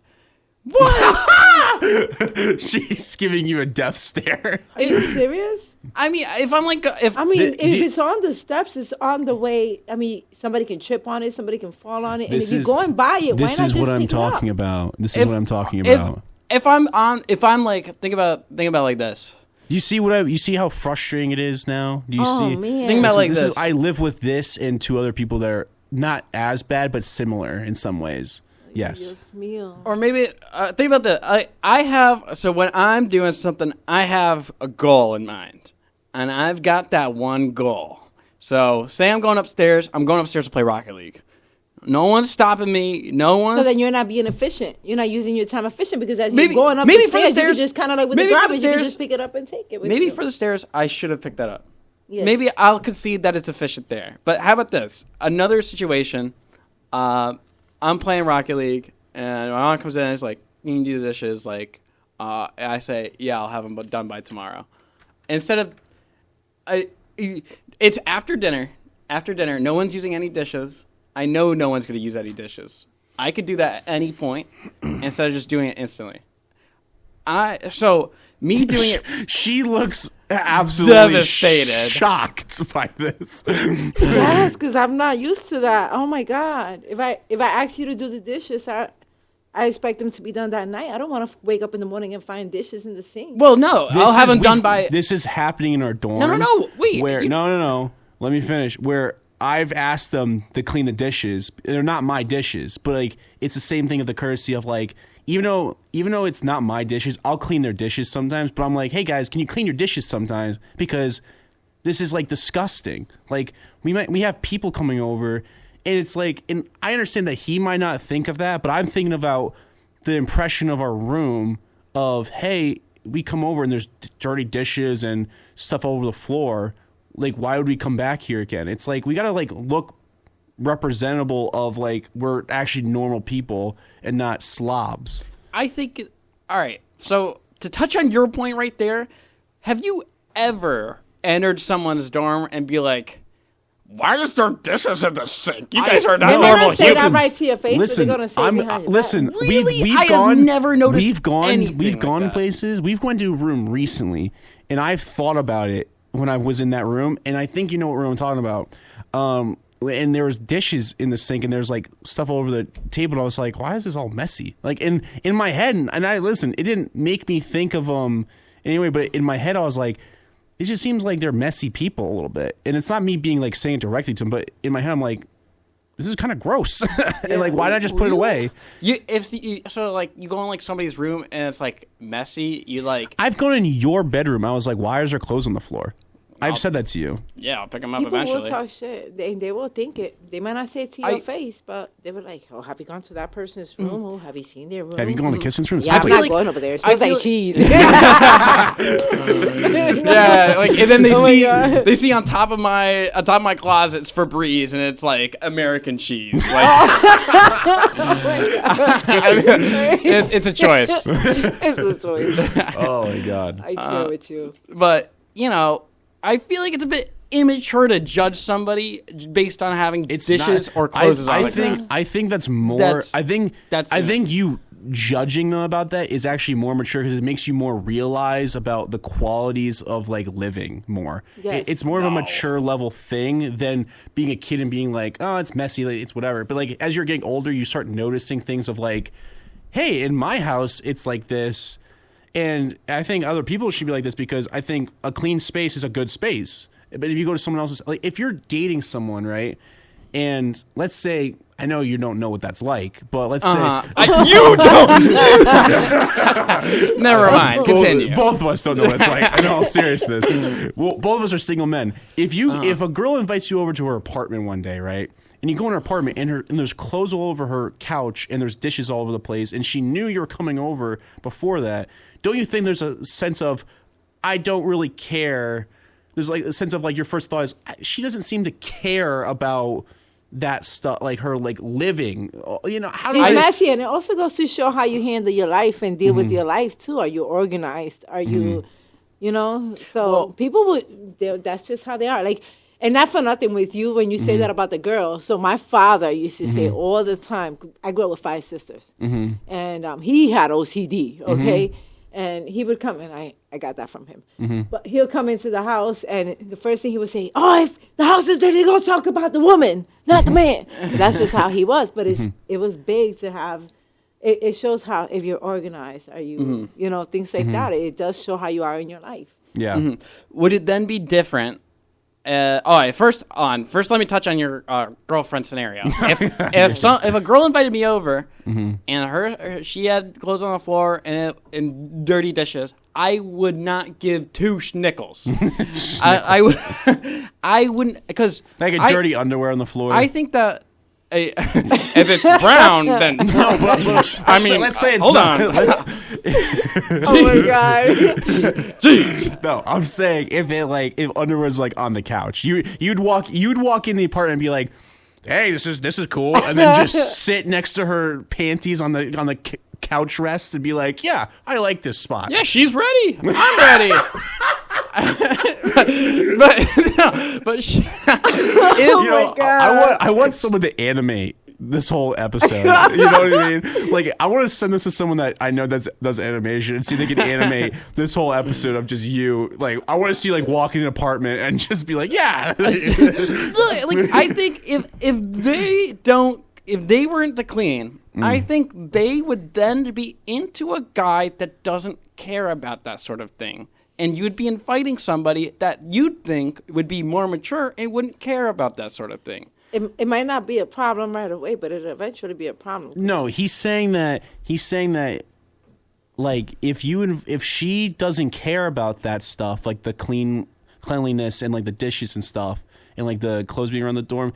what? She's giving you a death stare. Are you serious? I mean, if I'm like, if it's on the steps, it's on the way. I mean, somebody can trip on it, somebody can fall on it, and if you're going by it, why not just pick it up? This is what I'm talking about. If I'm like, think about like this. You see how frustrating it is now? Do you see? Man. Think about like this. I live with this and two other people that are not as bad, but similar in some ways. Yes. Or maybe, think about that. So when I'm doing something, I have a goal in mind. And I've got that one goal. So say I'm going upstairs to play Rocket League. No one's stopping me. So then you're not being efficient. You're not using your time efficient because as you're going up the stairs, you can just kind of like with the garbage, you can just pick it up and take it with you. For the stairs, I should have picked that up. Yes. Maybe I'll concede that it's efficient there. But how about this? Another situation, I'm playing Rocket League, and my mom comes in and is like, you can do the dishes. Like, I say, yeah, I'll have them done by tomorrow. Instead of, it's after dinner. After dinner, no one's using any dishes. I know no one's going to use any dishes. I could do that at any point instead of just doing it instantly. Me doing it. She looks absolutely devastated, shocked by this. Yes, because I'm not used to that. Oh my God! If I ask you to do the dishes, I expect them to be done that night. I don't want to wake up in the morning and find dishes in the sink. Well, no, I'll have them done by. This is happening in our dorm. No. Wait. No. Let me finish. Where I've asked them to clean the dishes. They're not my dishes, but like it's the same thing of the courtesy of like, even though it's not my dishes, I'll clean their dishes sometimes. But I'm like, hey guys, can you clean your dishes sometimes? Because this is like disgusting. Like we have people coming over, and it's like, and I understand that he might not think of that, but I'm thinking about the impression of our room of, hey, we come over and there's dirty dishes and stuff all over the floor. Like, why would we come back here again? It's like we gotta like look representable of like we're actually normal people and not slobs. I think. All right. So to touch on your point right there, have you ever entered someone's dorm and be like, why is there dishes in the sink? You guys are They not might normal not say that humans. right to your face, Listen, but they're gonna say it behind your listen. back. Really? We've I have gone. never noticed We've gone. anything We've like gone that. places. We've gone to a room recently, and I've thought about it when I was in that room, and I think you know what room I'm talking about. And there was dishes in the sink, and there's like stuff all over the table. And I was like, why is this all messy? Like in my head, and I listen. It didn't make me think of anyway, but in my head, I was like, it just seems like they're messy people a little bit. And it's not me being like saying it directly to them, but in my head, I'm like, this is kind of gross. And like, why not just put it away? So like you go in like somebody's room and it's like messy. You like I've gone in your bedroom. I was like, why is there clothes on the floor? I've said that to you. I'll pick them up People eventually. will talk shit. They will think it. They might not say it to your face, but they were like, "Oh, have you gone to that person's room? Oh, have you seen their room? Have you gone to the kissing room? Yeah, I'm It's not like- going over there. It I smells feel like like- cheese." Yeah, like and then Oh my God. they see on top of my closet's Febreze and it's like American cheese. Like it's a choice. It's a choice. Oh my god. I share with you. But, you know, I feel like it's a bit immature to judge somebody based on having dishes not- or clothes on I the think ground. I think that's more. That's- I think that's- I think you judging them about that is actually more mature because it makes you more realize about the qualities of like living more. Yes. It's more of a mature level thing than being a kid and being like, oh, it's messy, like, it's whatever. But like as you're getting older, you start noticing things of like, hey, in my house, it's like this. And I think other people should be like this because I think a clean space is a good space. But if you go to someone else's, like if you're dating someone, right? And let's say, I know you don't know what that's like, but let's say You don't. Never mind. Continue. Both of us don't know what it's like. In all seriousness, well, both of us are single men. If a girl invites you over to her apartment one day, right? And you go in her apartment and there's clothes all over her couch and there's dishes all over the place, and she knew you were coming over before that. Don't you think there's a sense of, I don't really care? There's like a sense of like your first thought is she doesn't seem to care about that stuff, like her like living. You know, how do She's I? messy, and it also goes to show how you handle your life and deal with your life too. Are you organized? Are you, you know? So people would. That's just how they are. Like, and not for nothing with you when you say that about the girl. So my father used to say all the time. I grew up with 5 sisters, and he had OCD. Okay. And he would come, and I got that from him. But he'll come into the house, and the first thing he would say, "Oh, if the house is dirty, go talk about the woman, not the man." But that's just how he was. But it was big to have. It shows how if you're organized, are you, you know, things like that. It does show how you are in your life. Yeah. Would it then be different? First, let me touch on your girlfriend scenario. If a girl invited me over and she had clothes on the floor and dirty dishes, I would not give 2 schnickels. I wouldn't, because Like a dirty underwear on the floor. I think that if it's brown, then no. But I mean, let's say it's hold not. on. Oh my god! Jeez. No, I'm saying if underwear's like on the couch, you'd walk in the apartment and be like, "Hey, this is cool," and then just sit next to her panties on the couch rest and be like, "Yeah, I like this spot." Yeah, she's ready. I'm ready. but You know, I want someone to animate this whole episode. You know what I mean? Like, I want to send this to someone that I know does animation and see if they can animate this whole episode of just you. Like, I want to see like walking in an apartment and just be like, yeah. Look, like I think if they weren't to clean, I think they would then be into a guy that doesn't care about that sort of thing. And you would be inviting somebody that you'd think would be more mature and wouldn't care about that sort of thing. It might not be a problem right away, but it'll eventually be a problem. No, he's saying that like if she doesn't care about that stuff, like the cleanliness and like the dishes and stuff and like the clothes being around the dorm,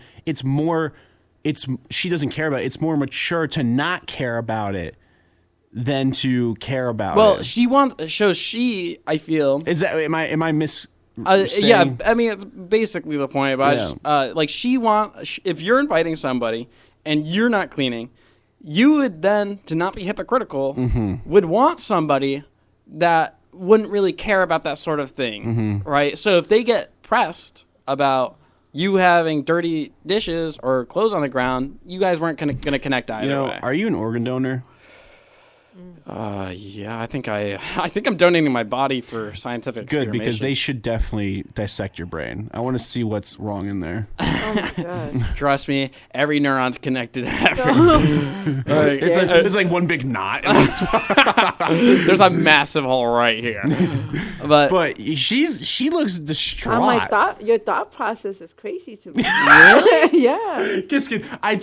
she doesn't care about it. It's more mature to not care about it than to care about it. Well, I feel Is that am I miss yeah, I mean it's basically the point. But if you're inviting somebody and you're not cleaning, you would then, to not be hypocritical, would want somebody that wouldn't really care about that sort of thing, right? So if they get pressed about, you having dirty dishes or clothes on the ground, you guys weren't going to connect either way. Are you an organ donor? Yeah, I think I'm donating my body for scientific Good, because they experimentation. should definitely dissect your brain. I want to see what's wrong in there. Oh my god. Trust me, every neuron's connected. It's like one big knot. There's a massive hole right here. But she looks distraught. Your thought process is crazy to me. Really? Yeah. Kiskin, I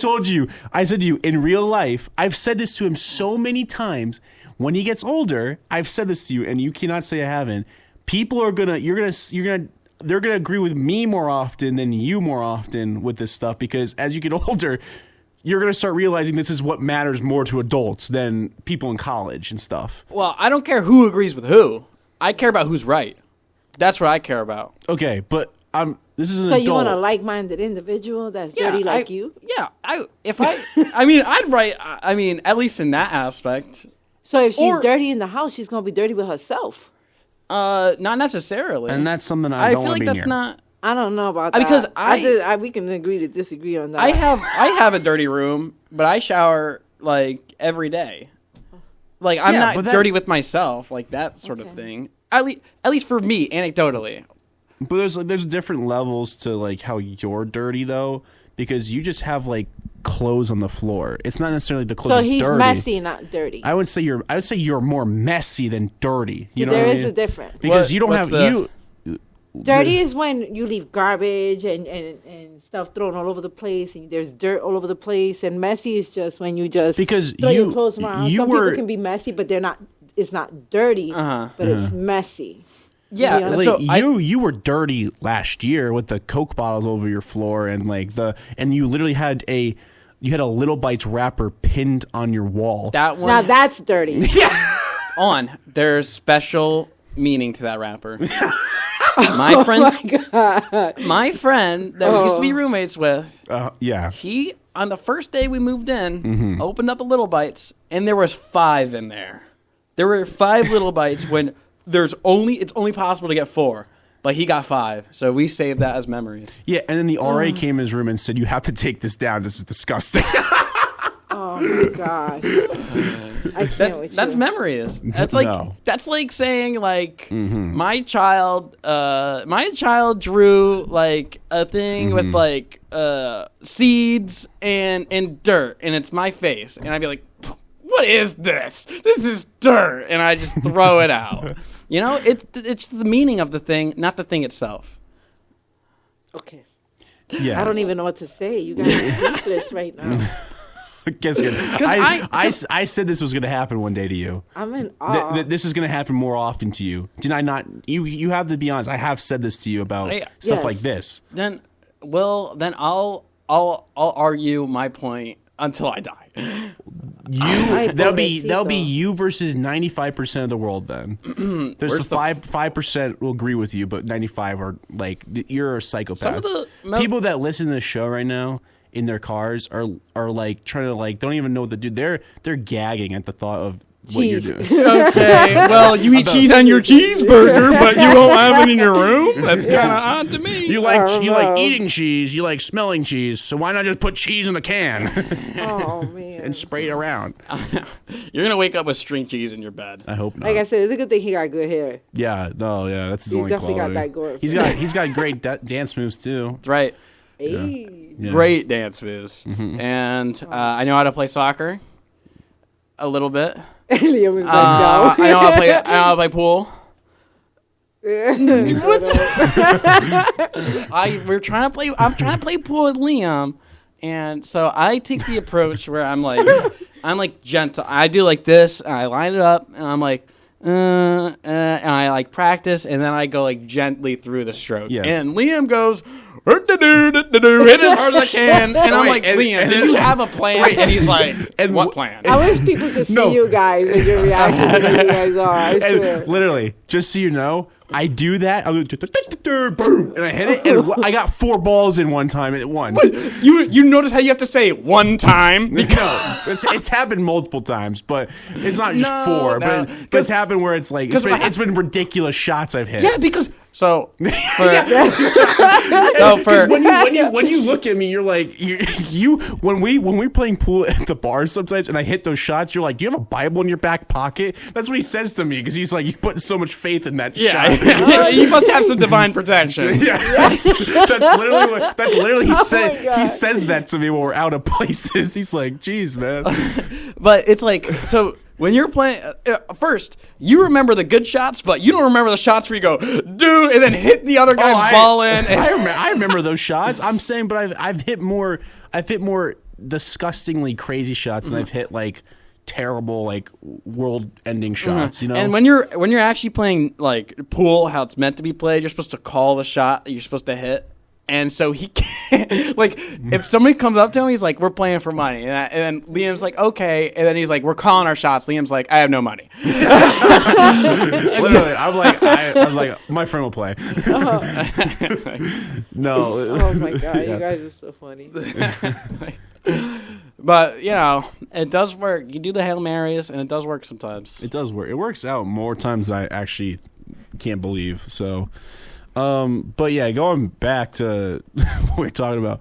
said to you, in real life, I've said this to him so many times. When he gets older, I've said this to you, and you cannot say I haven't. People are they're gonna agree with me more often than you more often with this stuff, because as you get older, you're gonna start realizing this is what matters more to adults than people in college and stuff. well, I don't care who agrees with who. I care about who's right. That's what I care about. Okay, but this is an So adult. you want a like-minded individual that's dirty like you? Yeah, I'd write. I mean, at least in that aspect. So if she's Or- dirty in the house, she's gonna be dirty with herself. Not necessarily. And that's something I don't feel want like to be that's near. not. I don't know about that. Because we can agree to disagree on that. I have a dirty room, but I shower like every day. Like I'm Yeah, not but that- dirty with myself, like that sort of Okay. thing. At least for me, anecdotally. But there's different levels to like how you're dirty though, because you just have like clothes on the floor. It's not necessarily the clothes So are he's dirty. messy, not dirty. I would say you're more messy than dirty. You know There what I is mean? a difference. Because you don't What's have the- Dirty is when you leave garbage and stuff thrown all over the place, and there's dirt all over the place. And messy is just when you just Because throw you- your clothes around. you Some were- people can be messy, but they're not. It's not dirty, but it's messy. Yeah, Yeah. Like, so you were dirty last year with the Coke bottles over your floor and and you literally had a Little Bites wrapper pinned on your wall. that one Now that's dirty. there's special meaning to that rapper. My friend, my friend that we used to be roommates with, Yeah. he on the first day we moved in, opened up a Little Bites, and there was 5 in there. There were 5 Little Bites when it's only possible to get 4, but he got 5, so we saved that as memories. Yeah, and then the RA came in his room and said, "You have to take this down. This is disgusting." Oh my gosh. I can't with That's you. memories. That's like No. that's like saying like my child drew like a thing with like seeds and dirt, and it's my face, and I'd be like, what is this? This is dirt, and I just throw it out. You know, it's the meaning of the thing, not the thing itself. Okay. Yeah. I don't even know what to say. You guys are speechless right now. Guess again. 'Cause I said this was going to happen one day to you. I'm in awe. This is going to happen more often to you. Did I not? You have to be honest. I have said this to you about stuff Yes. like this. Then I'll argue my point until I die. That'll be pobrecito. you versus 95% of the world. Then there's Where's the the 5% will agree with you, but 95 are like you're a psychopath. Some of the people that listen to this show right now in their cars are like trying to like don't even know what to do. They're gagging at the thought of what you're Cheese. doing. Okay, well, you eat cheese on your cheeseburger, but you won't have it in your room? That's kind of odd to me. You don't like know. eating cheese, you like smelling cheese, so why not just put cheese in the can Oh man. and spray it around? You're going to wake up with string cheese in your bed. I hope not. Like I said, it's a good thing he got good hair. Yeah, that's his He only definitely got quality. that gore. He's got great dance moves too. That's right. Hey. Yeah. Great dance moves. And I know how to play soccer a little bit. Liam is like, I no. know how to play pool. I'm trying to play pool with Liam, and so I take the approach where I'm like gentle. I do like this, and I line it up, and I'm like, and I like practice, and then I go like gently through the stroke. Yes. And Liam goes, hit as hard as I can, and I'm like, Liam, did you have a plan? And he's like, what plan? I wish people could see No. you guys and your reaction to where you guys are. I swear. And literally, just so you know, I do that. I go boom, and I hit it, and I got 4 balls in one time at once. You notice how you have to say one time? No, it's happened multiple times, but it's not just No, 4. no. But it's happened where it's like it's been ridiculous shots I've hit. Yeah, because So, for, when you look at me, you're like you when we playing pool at the bar sometimes, and I hit those shots, you're like, do you have a Bible in your back pocket? That's what he says to me because he's like, you put so much faith in that shot. You must have some divine protection. Yeah, that's literally he said. God. He says that to me when we're out of places. He's like, geez, man. But it's like, so when you're playing, first, you remember the good shots, but you don't remember the shots where you go, dude, and then hit the other guy's ball in. I remember those shots. I'm saying, but I've hit more disgustingly crazy shots than I've hit like terrible like world-ending shots. You know. And when you're actually playing like pool, how it's meant to be played, you're supposed to call the shot that you're supposed to hit. And so he can't, like, if somebody comes up to him, he's like, we're playing for money. And then Liam's like, okay. And then he's like, we're calling our shots. Liam's like, I have no money. Literally, I was like, my friend will play. No. Oh my God, you guys are so funny. But, you know, it does work. You do the Hail Marys, and it does work sometimes. It does work. It works out more times than I actually can't believe. So, but yeah, going back to what we're talking about.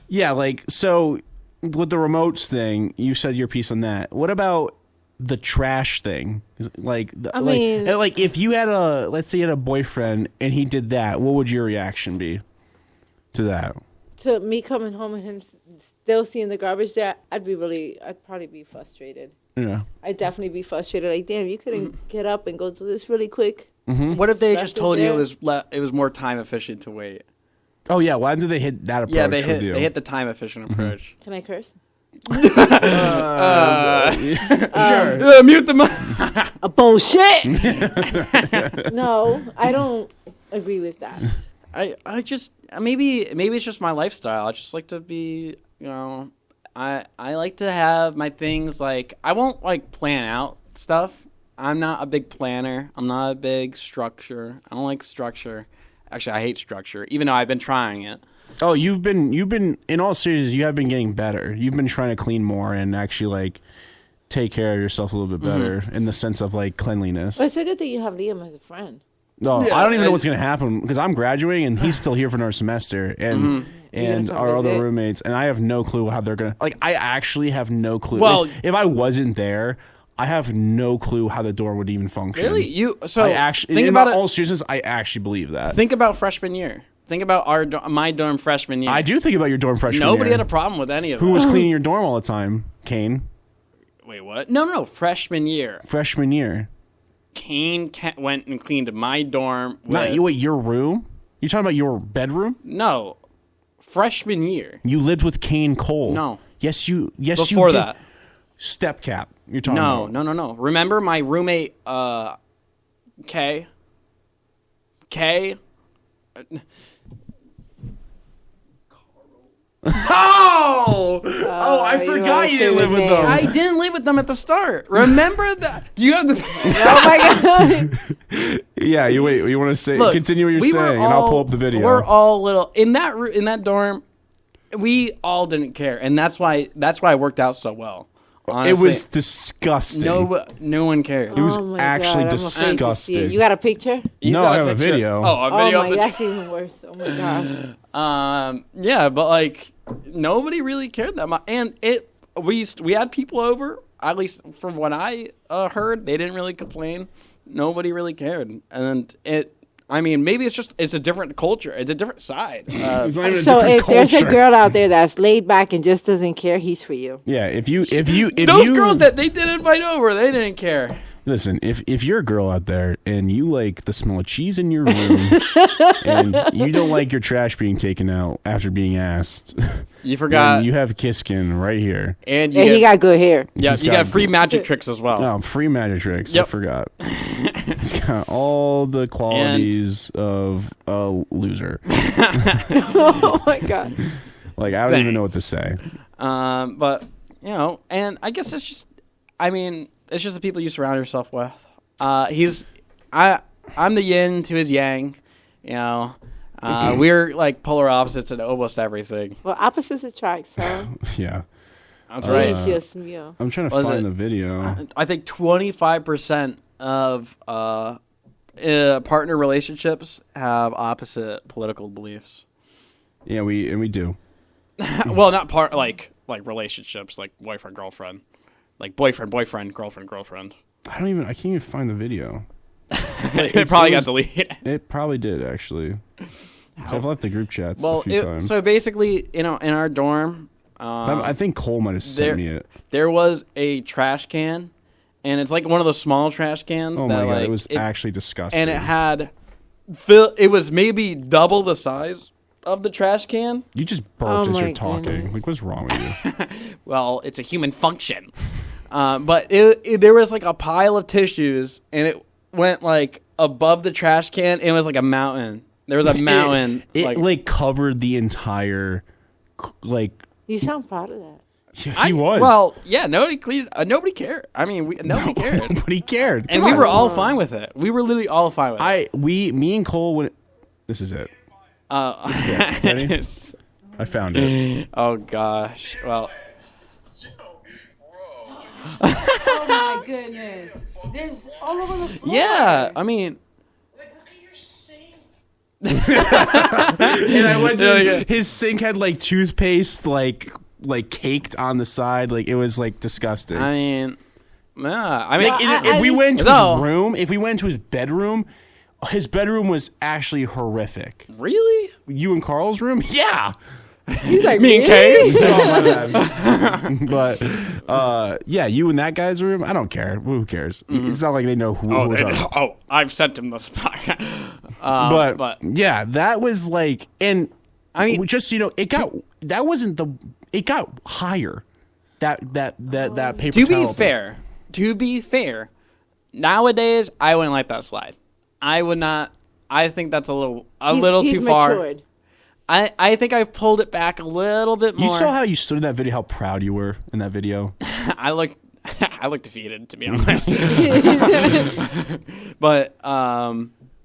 Yeah, like, so with the remotes thing, you said your piece on that. What about the trash thing? Like, like if you had let's say you had a boyfriend and he did that, what would your reaction be to that? To me coming home and him still seeing the garbage there, I'd probably be frustrated. Yeah. I'd definitely be frustrated. Like, damn, you couldn't get up and go do this really quick. Mm-hmm. What if they Left just it told you there? it was more time efficient to wait? Oh yeah, why did they hit that approach? Yeah, with you? they hit the time efficient approach. Can I curse? Sure. Mute them. A bullshit. No, I don't agree with that. I just maybe it's just my lifestyle. I just like to be, you know, I like to have my things, like, I won't like plan out stuff. I'm not a big planner. I'm not a big structure. I don't like structure. Actually, I hate structure, even though I've been trying it. Oh, you've been in all seriousness, you have been getting better. You've been trying to clean more and actually like take care of yourself a little bit better in the sense of like cleanliness. But it's a good thing you have Liam as a friend. No, Yeah, I don't even know what's going to happen because I'm graduating and he's still here for another semester and our other roommates, and I have no clue how they're going to, like, I actually have no clue. Well, if I wasn't there, I have no clue how the door would even function. Really? I actually think in about all seriousness, I actually believe that. Think about freshman year. Think about my dorm freshman year. I do think about your dorm freshman Nobody year. had a problem with any of Who that. was cleaning your dorm all the time? Kane. Wait, what? No. Freshman year. Freshman year. Kane went and cleaned my dorm. Not you. Wait, your room? You talking about your bedroom? No, freshman year. You lived with Kane Cole. No. Yes, you. Yes, Before you did. that. Step cap. You're talking No, about. no. Remember my roommate, Kay? Oh! I forgot you didn't live with them. I didn't live with them at the start. Remember that? Do you have the? Oh my God. Yeah, you wait. You want to say? Look, continue what you're we were saying, and I'll pull up the video. We're all little in that dorm. We all didn't care, and that's why it worked out so well. Honestly, It was disgusting. no one cared. It was Oh my actually God, I'm afraid to see it. disgusting. You got a picture? You No, saw I have a picture? video. Oh, a video Oh my, of the. that's even worse. Oh my gosh. Yeah, but like nobody really cared that much, and we had people over. At least from what I heard, they didn't really complain. Nobody really cared, and I mean, maybe it's a different culture. It's a different side. It's not even a So different if there's a culture. girl out there that's laid back and just doesn't care, he's for you. Yeah, if you Those girls that they did invite over, they didn't care. listen, if you're a girl out there and you like the smell of cheese in your room and you don't like your trash being taken out after being asked, You forgot, then you have Kiskin right here. and And he got good hair. yeah, he's you got- got free magic tricks as well. Oh, free magic tricks. I Yep. forgot. He's got all the qualities of a loser. Oh my God. Like, I don't even know what to say. But you know, and I guess it's just the people you surround yourself with. I'm the yin to his yang, you know. We're like polar opposites in almost everything. Well, opposites attract, so Yeah. That's right. it's just you. I'm trying to Was find it- the video. I think 25% of partner relationships have opposite political beliefs. Yeah, we do. Well, not like relationships, like boyfriend girlfriend, like boyfriend girlfriend. I can't even find the video. It probably got deleted. It probably did actually. So I've left the group chats a few times. So basically, in our dorm, I think Cole might have sent me it. There was a trash can, and it's like one of those small trash cans. Oh my god, it was actually disgusting. And it had it was maybe double the size of the trash can. You just burped as you're talking. Goodness. Like, what's wrong with you? Well, it's a human function. But there was like a pile of tissues, and it went like above the trash can. It was like a mountain. There was a mountain. It like covered the entire, like. You sound proud of that. Yeah, he was. Well, yeah. Nobody cleaned. Nobody cared. I mean, nobody cared. Nobody cared. And we were all fine with it. We were literally all fine with it. Me and Cole went. This is it. This is it. Ready? I found it. Oh gosh. Well. Oh my goodness. There's all over the floor. Yeah. I mean. Like, look at your sink. And I went to his sink had like toothpaste like caked on the side. Like it was like disgusting. I mean. Yeah. I mean. Like, if we went to his room, if we went to his bedroom was actually horrific. Really? You and Carl's room? Yeah. He's like, Me and really? Case? Oh, my bad. But yeah, you in that guy's room? I don't care. Who cares? It's not like they know who was on. I've sent him the spot. But yeah, that was like, and I mean, just it got higher. That paper. To be fair, nowadays I wouldn't let that slide. I would not. I think that's a little He's too far. matured. I think I've pulled it back a little bit more. You saw how you stood in that video, how proud you were in that video. I look defeated, to be honest. But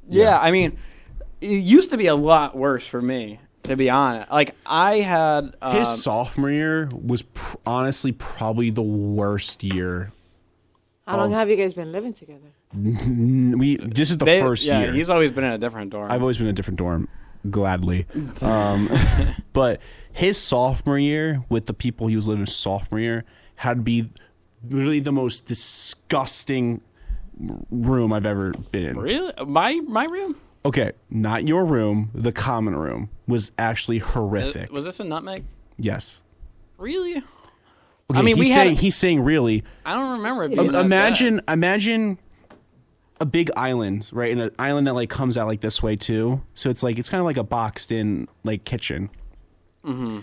yeah, I mean, it used to be a lot worse for me, to be honest. Like I had his sophomore year was honestly probably the worst year. How long have you guys been living together? This is the first year. Yeah, he's always been in a different dorm. I've always been in a different dorm. Gladly. But his sophomore year with the people he was living sophomore year had to be literally the most disgusting room I've ever been in. Really? My room? Okay, not your room. The common room was actually horrific. Was this a nutmeg? Yes. Really? Okay, I mean, he's saying really. I don't remember it being that Imagine a big island, right? And an island that like comes out like this way too. So it's kind of like a boxed in like kitchen. Mm-hmm.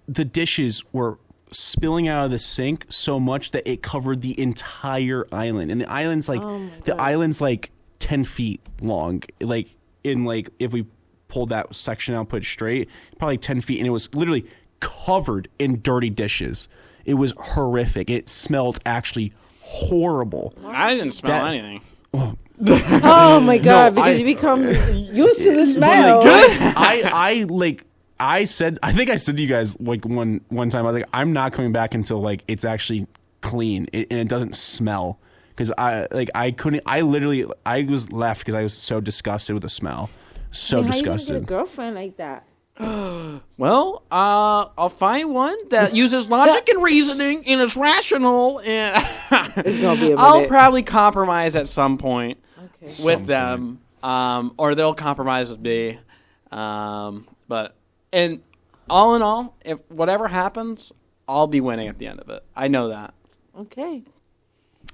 The dishes were spilling out of the sink so much that it covered the entire island, and the island's like 10 feet long. Like if we pulled that section out, put it straight, probably 10 feet, and it was literally covered in dirty dishes. It was horrific. It smelled actually horrible. I didn't smell anything. Oh my god! Because you become used to the smell. I think I said to you guys like one time, I was like, I'm not coming back until like it's actually clean and it doesn't smell, because I was left because I was so disgusted with the smell. So disgusted. How you get a girlfriend like that? Well, I'll find one that uses logic and reasoning and is rational, and It's gonna be a minute. I'll probably compromise at some point Okay. with them, or they'll compromise with me. But and all in all, if whatever happens, I'll be winning at the end of it. I know that. Okay.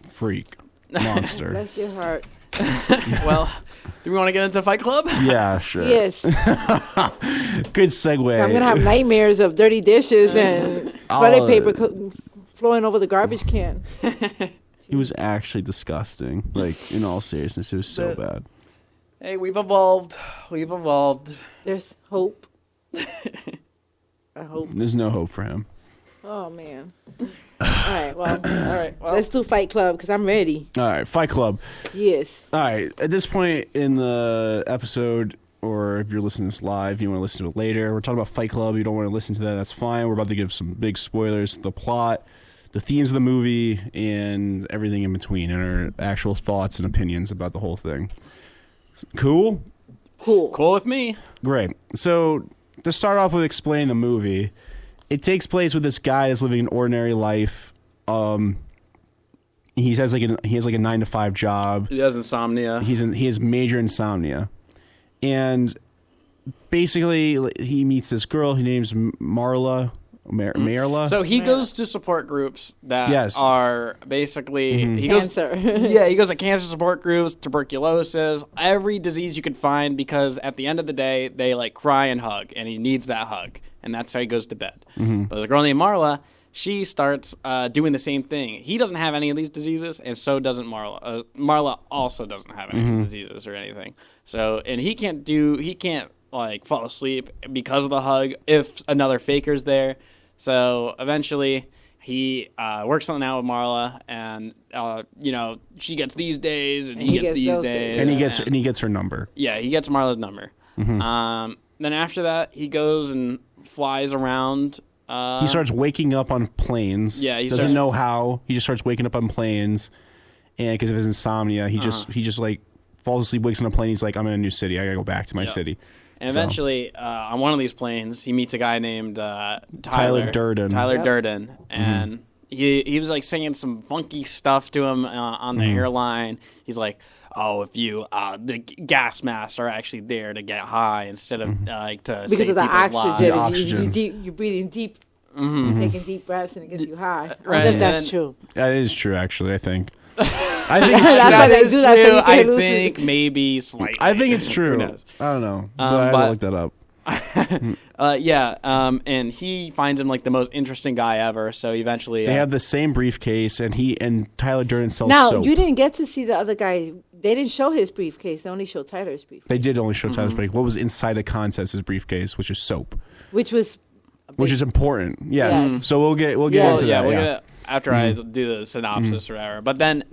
Freak. Monster. Bless your heart. Well, do we want to get into Fight Club? Yeah, sure. Yes. Good segue. I'm gonna have nightmares of dirty dishes and toilet paper flowing over the garbage can. He was actually disgusting. Like, in all seriousness, it was so bad. Hey, we've evolved. There's hope. I hope. There's no hope for him. Oh man. All right. Well, let's do Fight Club because I'm ready. All right, Fight Club. Yes. All right, at this point in the episode, or if you're listening to this live, you want to listen to it later, we're talking about Fight Club. You don't want to listen to that, that's fine. We're about to give some big spoilers, the plot, the themes of the movie, and everything in between, and our actual thoughts and opinions about the whole thing. Cool. Cool with me. Great. So to start off with explaining the movie, it takes place with this guy that's living an ordinary life. He has like a 9-to-5 job. He has insomnia. He has major insomnia, and basically he meets this girl. Her name's Marla. Marla. So he goes to support groups that are basically he goes Cancer. he goes to cancer support groups, tuberculosis, every disease you could find, because at the end of the day they like cry and hug, and he needs that hug, and that's how he goes to bed. But there's a girl named Marla. She starts doing the same thing. He doesn't have any of these diseases, and so doesn't Marla. Marla also doesn't have any of the diseases or anything. So, and he can't like fall asleep because of the hug if another faker's there. So eventually, he works something out with Marla, and she gets these days, and he gets these days, and he gets her number. Yeah, he gets Marla's number. Then after that, he goes and flies around. He starts waking up on planes. Yeah, he doesn't know how. He just starts waking up on planes, and because of his insomnia, he just like falls asleep, wakes on a plane. He's like, I'm in a new city. I gotta go back to my city. And eventually, on one of these planes, he meets a guy named Tyler Durden. Tyler Durden, and he was like singing some funky stuff to him on the airline. He's like, "Oh, if you the gas masks are actually there to get high instead of like to Because save of the people's lives." oxygen. You're breathing deep. You're taking deep breaths, and it gets you high. Right. I don't know if that's true. That is true, actually. I think. That's why they do that, so you can I hallucinate. think maybe slightly. I think it's true. Who knows? I don't know, but I had to look that up. And he finds him like the most interesting guy ever. So eventually, They have the same briefcase, and Tyler Durden sells Now, soap. you didn't get to see the other guy. They didn't show his briefcase. They only showed Tyler's briefcase, They did only show Tyler's briefcase. What was inside the contents of his briefcase, which is soap, which was which is important. Yes. Yes. So we'll get into yeah, that. we'll Yeah. get it after I do the synopsis or whatever. But then,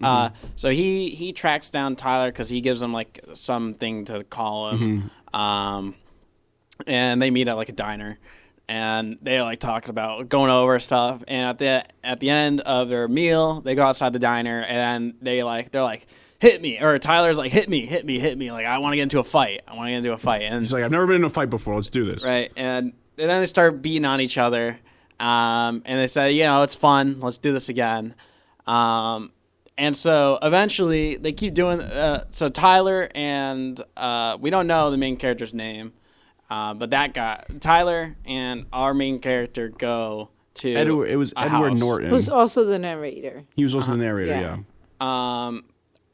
so he tracks down Tyler because he gives him like something to call him, and they meet at like a diner, and they're like talking about going over stuff. And at the end of their meal, they go outside the diner, and they're like. Hit me, or Tyler's like, hit me, like, I want to get into a fight. And He's like, I've never been in a fight before. Let's do this. right, and then they start beating on each other, and they say, it's fun, let's do this again. And so eventually they keep doing. So Tyler and we don't know the main character's name, but that guy, Tyler, and our main character go to Edward. It was a Edward house. Norton. who's also the narrator. He was also the narrator. yeah.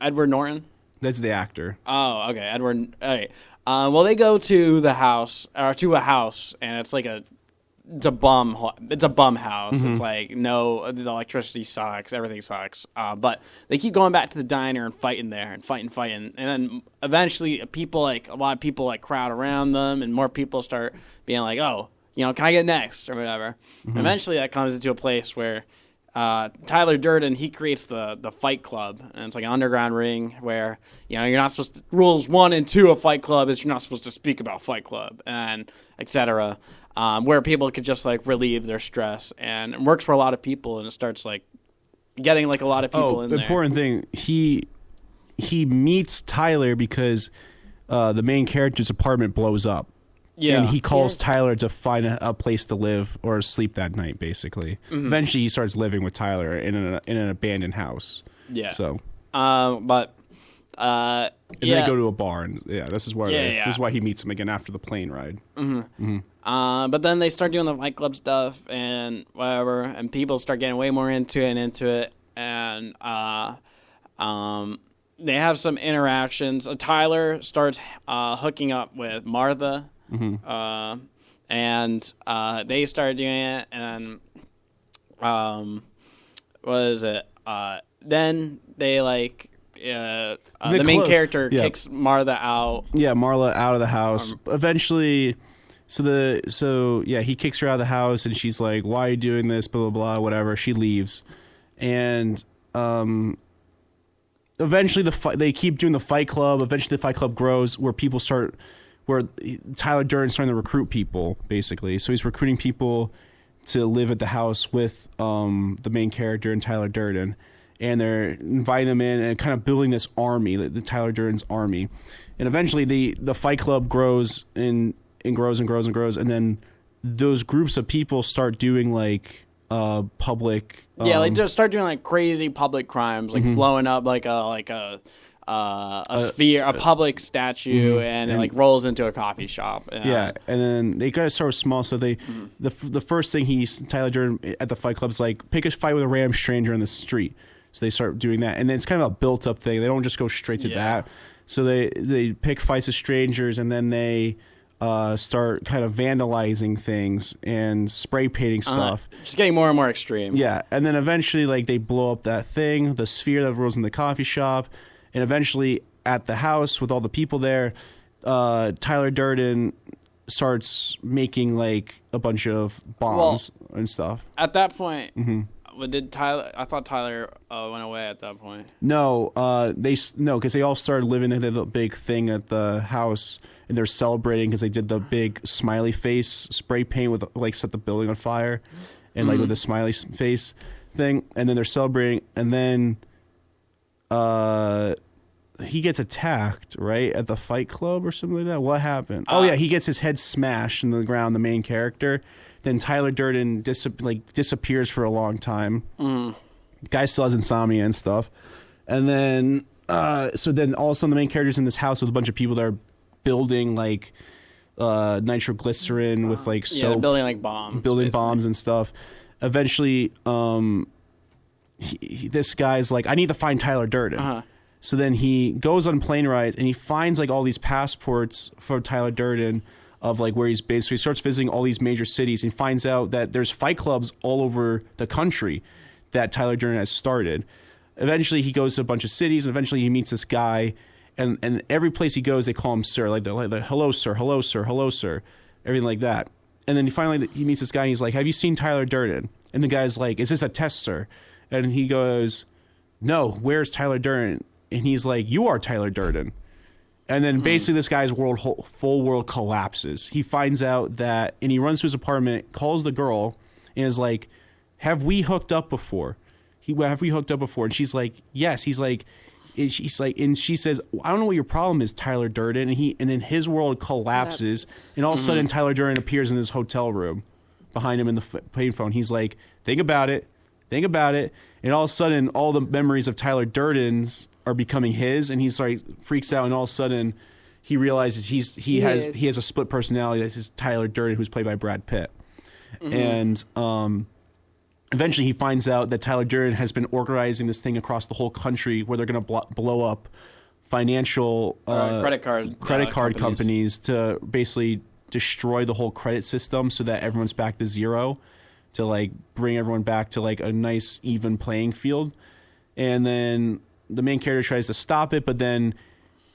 Edward Norton. That's the actor. Oh, okay, Edward. Okay. Well, they go to the house, or to a house, and it's like it's a bum house. It's like the electricity sucks, everything sucks. But they keep going back to the diner and fighting there and fighting, and then eventually a lot of people crowd around them, and more people start being like, oh, can I get next or whatever. Eventually that comes into a place where. Tyler Durden, he creates the Fight Club, and it's like an underground ring where you're not supposed to. Rules 1 and 2 of Fight Club is you're not supposed to speak about Fight Club and etc. Where people could just like relieve their stress, and it works for a lot of people, and it starts like getting like a lot of people in there. Important thing, he meets Tyler because the main character's apartment blows up. Yeah, and he calls Tyler to find a place to live or sleep that night, basically. Eventually, he starts living with Tyler in an abandoned house. Yeah. So. But. And they go to a bar, and this is where this is why he meets him again after the plane ride. But then they start doing the Fight Club stuff and whatever, and people start getting way more into it, and they have some interactions. Tyler starts hooking up with Martha. And they started doing it, and what is it? Then they like the main character kicks Martha out. Yeah, Marla out of the house. Eventually, he kicks her out of the house, and she's like, "Why are you doing this?" Blah blah blah. Whatever. She leaves, and eventually they keep doing the Fight Club. Eventually, the Fight Club grows where Tyler Durden's starting to recruit people, basically. So he's recruiting people to live at the house with the main character and Tyler Durden. and they're inviting them in and kind of building this army, the Tyler Durden's army. And eventually the Fight Club grows and grows and grows and grows, and then those groups of people start doing like public like just start doing like crazy public crimes, like blowing up like a sphere, a public statue, and it like rolls into a coffee shop. Yeah, and then they gotta start with small. So they, the first thing Tyler Durden at the Fight Club's like, pick a fight with a random stranger on the street. So they start doing that, and then it's kind of a built up thing. They don't just go straight to that. So they pick fights with strangers, and then they start kind of vandalizing things and spray painting stuff. Just getting more and more extreme. Yeah, and then eventually like they blow up that thing, the sphere that rolls in the coffee shop. And eventually, at the house with all the people there, Tyler Durden starts making like a bunch of bombs and stuff. At that point, did Tyler? I thought Tyler went away at that point. No, because they all started living in the big thing at the house, and they're celebrating because they did the big smiley face spray paint with like set the building on fire, and like with the smiley face thing, and then they're celebrating, and then. He gets attacked, right, at the Fight Club or something like that. What happened? He gets his head smashed into the ground, the main character. Then Tyler Durden disappears for a long time. Guy still has insomnia and stuff. And then, so then all of a sudden the main character's in this house with a bunch of people that are building, like, nitroglycerin with, like, soap. Building, like, bombs. Building basically. bombs and stuff. Eventually, this guy's like, I need to find Tyler Durden. So then he goes on plane rides and he finds like all these passports for Tyler Durden of like where he's based. So he starts visiting all these major cities and finds out that there's fight clubs all over the country that Tyler Durden has started. Eventually he goes to a bunch of cities, and eventually he meets this guy, and every place he goes they call him sir, like the hello sir, hello sir, hello sir, everything like that. And then he meets this guy and he's like, have you seen Tyler Durden? And the guy's like, is this a test, sir? And he goes, no, where's Tyler Durden? And he's like, you are Tyler Durden. And then basically this guy's full world collapses. He finds out that, and he runs to his apartment, calls the girl, and is like, have we hooked up before? Have we hooked up before? And she's like, yes. He's like, and she says, I don't know what your problem is, Tyler Durden. And then his world collapses, and all of a sudden Tyler Durden appears in his hotel room behind him in the payphone. He's like, think about it. And all of a sudden, all the memories of Tyler Durden's are becoming his, and he's like freaks out, and all of a sudden, he realizes he has a split personality. This is Tyler Durden, who's played by Brad Pitt, and eventually he finds out that Tyler Durden has been organizing this thing across the whole country where they're going to blow up financial credit card companies to basically destroy the whole credit system so that everyone's back to zero, to like bring everyone back to like a nice even playing field. And then the main character tries to stop it, but then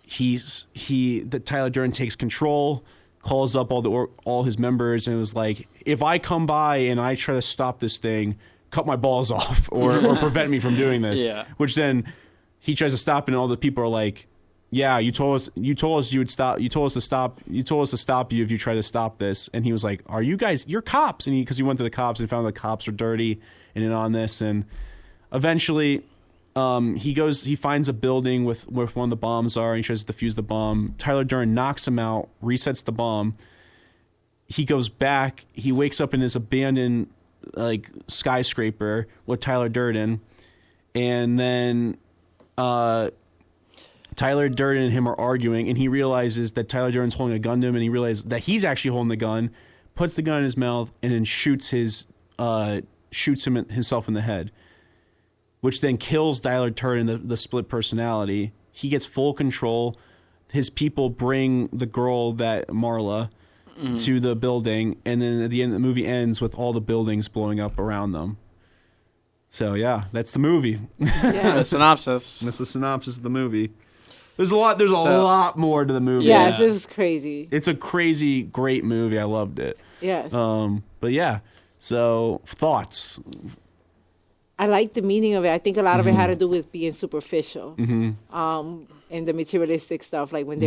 Tyler Durden takes control, calls up all his members, and was like, if I come by and I try to stop this thing, cut my balls off or prevent me from doing this. Yeah. Which then he tries to stop it, and all the people are like, yeah, you told us you would stop. You told us to stop you if you try to stop this. And he was like, are you guys, you're cops? And because he went to the cops and found the cops are dirty and in on this. And eventually he finds a building with where one of the bombs are, and he tries to defuse the bomb. Tyler Durden knocks him out, resets the bomb. He goes back. He wakes up in his abandoned like skyscraper with Tyler Durden. And then Tyler Durden and him are arguing, and he realizes that Tyler Durden's holding a gun to him, and he realizes that he's actually holding the gun, puts the gun in his mouth, and then shoots himself in the head, which then kills Tyler Durden, the split personality. He gets full control. His people bring the girl, that Marla, to the building, and then at the end, the movie ends with all the buildings blowing up around them. So yeah, that's the movie. Yeah, the synopsis. That's the synopsis of the movie. There's a lot more to the movie. Yes, this is crazy. It's a crazy, great movie. I loved it. Yes. But yeah. So thoughts. I like the meaning of it. I think a lot of it had to do with being superficial, and the materialistic stuff. Like when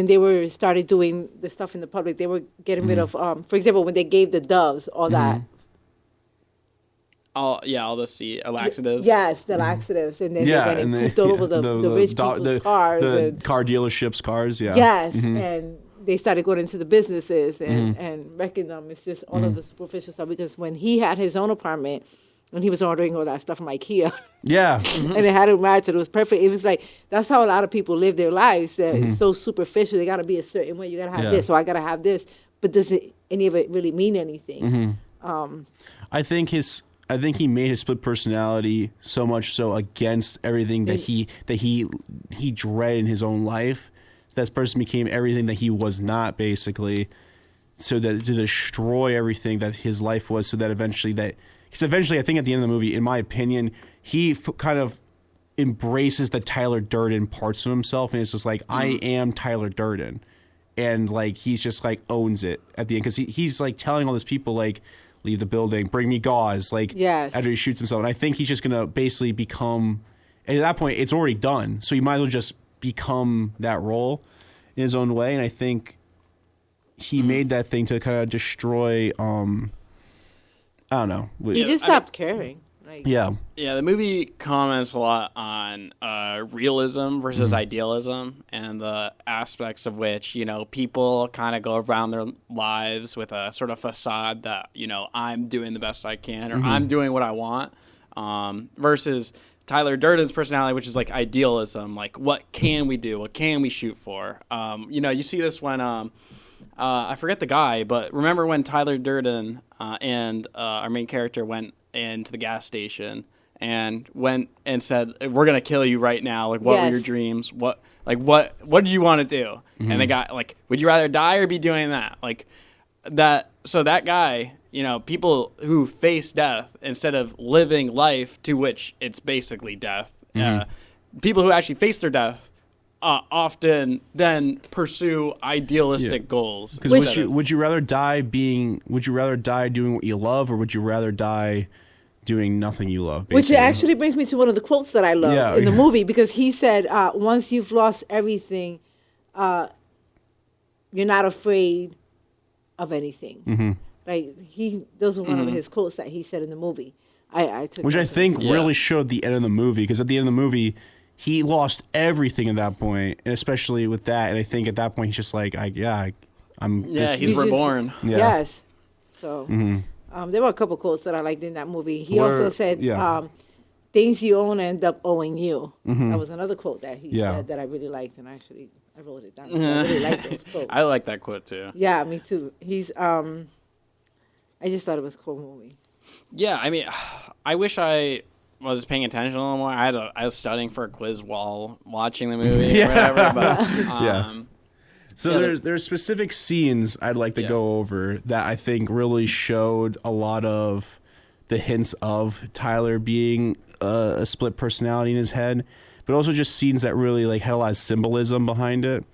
they were started doing the stuff in the public, they were getting rid of. For example, when they gave the doves all that all the laxatives. Yes, the laxatives, and then Yeah, they and pooped all over the rich people's cars. the car dealerships' cars. Yeah. Yes, and they started going into the businesses and wrecking them. It's just all of the superficial stuff, because when he had his own apartment, when he was ordering all that stuff from IKEA, Yeah. and it had to match, it was perfect. It was like, that's how a lot of people live their lives. That It's so superficial. They got to be a certain way. You got to have this, or I got to have this. But does any of it really mean anything? I think he made his split personality so much so against everything that he dreaded in his own life. So that person became everything that he was not, basically. So that to destroy everything that his life was, so that eventually I think at the end of the movie, in my opinion, he kind of embraces the Tyler Durden parts of himself, and it's just like, I am Tyler Durden, and like he's just like owns it at the end, because he's like telling all these people like, leave the building, bring me gauze, like after he shoots himself. And I think he's just gonna basically become, and at that point it's already done, so he might as well just become that role in his own way. And I think he made that thing to kind of destroy I don't know. He just stopped caring. Like, Yeah, the movie comments a lot on realism versus idealism, and the aspects of which, people kind of go around their lives with a sort of facade that, I'm doing the best I can, or I'm doing what I want, versus Tyler Durden's personality, which is like idealism, like what can we do? What can we shoot for? You see this when I forget the guy, but remember when Tyler Durden and our main character went into the gas station and went and said, "We're gonna kill you right now. Like, what were your dreams? What do you want to do?" And they got like, "Would you rather die or be doing that?" Like that. So that guy, people who face death instead of living life to which it's basically death. People who actually face their death often then pursue idealistic goals. Because would you rather die doing what you love, or would you rather die doing nothing you love? Which actually brings me to one of the quotes that I love in the movie, because he said, once you've lost everything, you're not afraid of anything. Like those were one of his quotes that he said in the movie. I took which I think really showed the end of the movie, because at the end of the movie, he lost everything at that point, and especially with that. And I think at that point, he's just like, he's reborn. Yes. So there were a couple quotes that I liked in that movie. He also said, things you own end up owing you. That was another quote that he said that I really liked, and I wrote it down. So I really like those quotes. I like that quote too. Yeah, me too. He's I just thought it was a cool movie. Yeah, I mean, I wish I was paying attention a little more. I was studying for a quiz while watching the movie or whatever. But, So there's specific scenes I'd like to go over that I think really showed a lot of the hints of Tyler being a split personality in his head, but also just scenes that really like had a lot of symbolism behind it.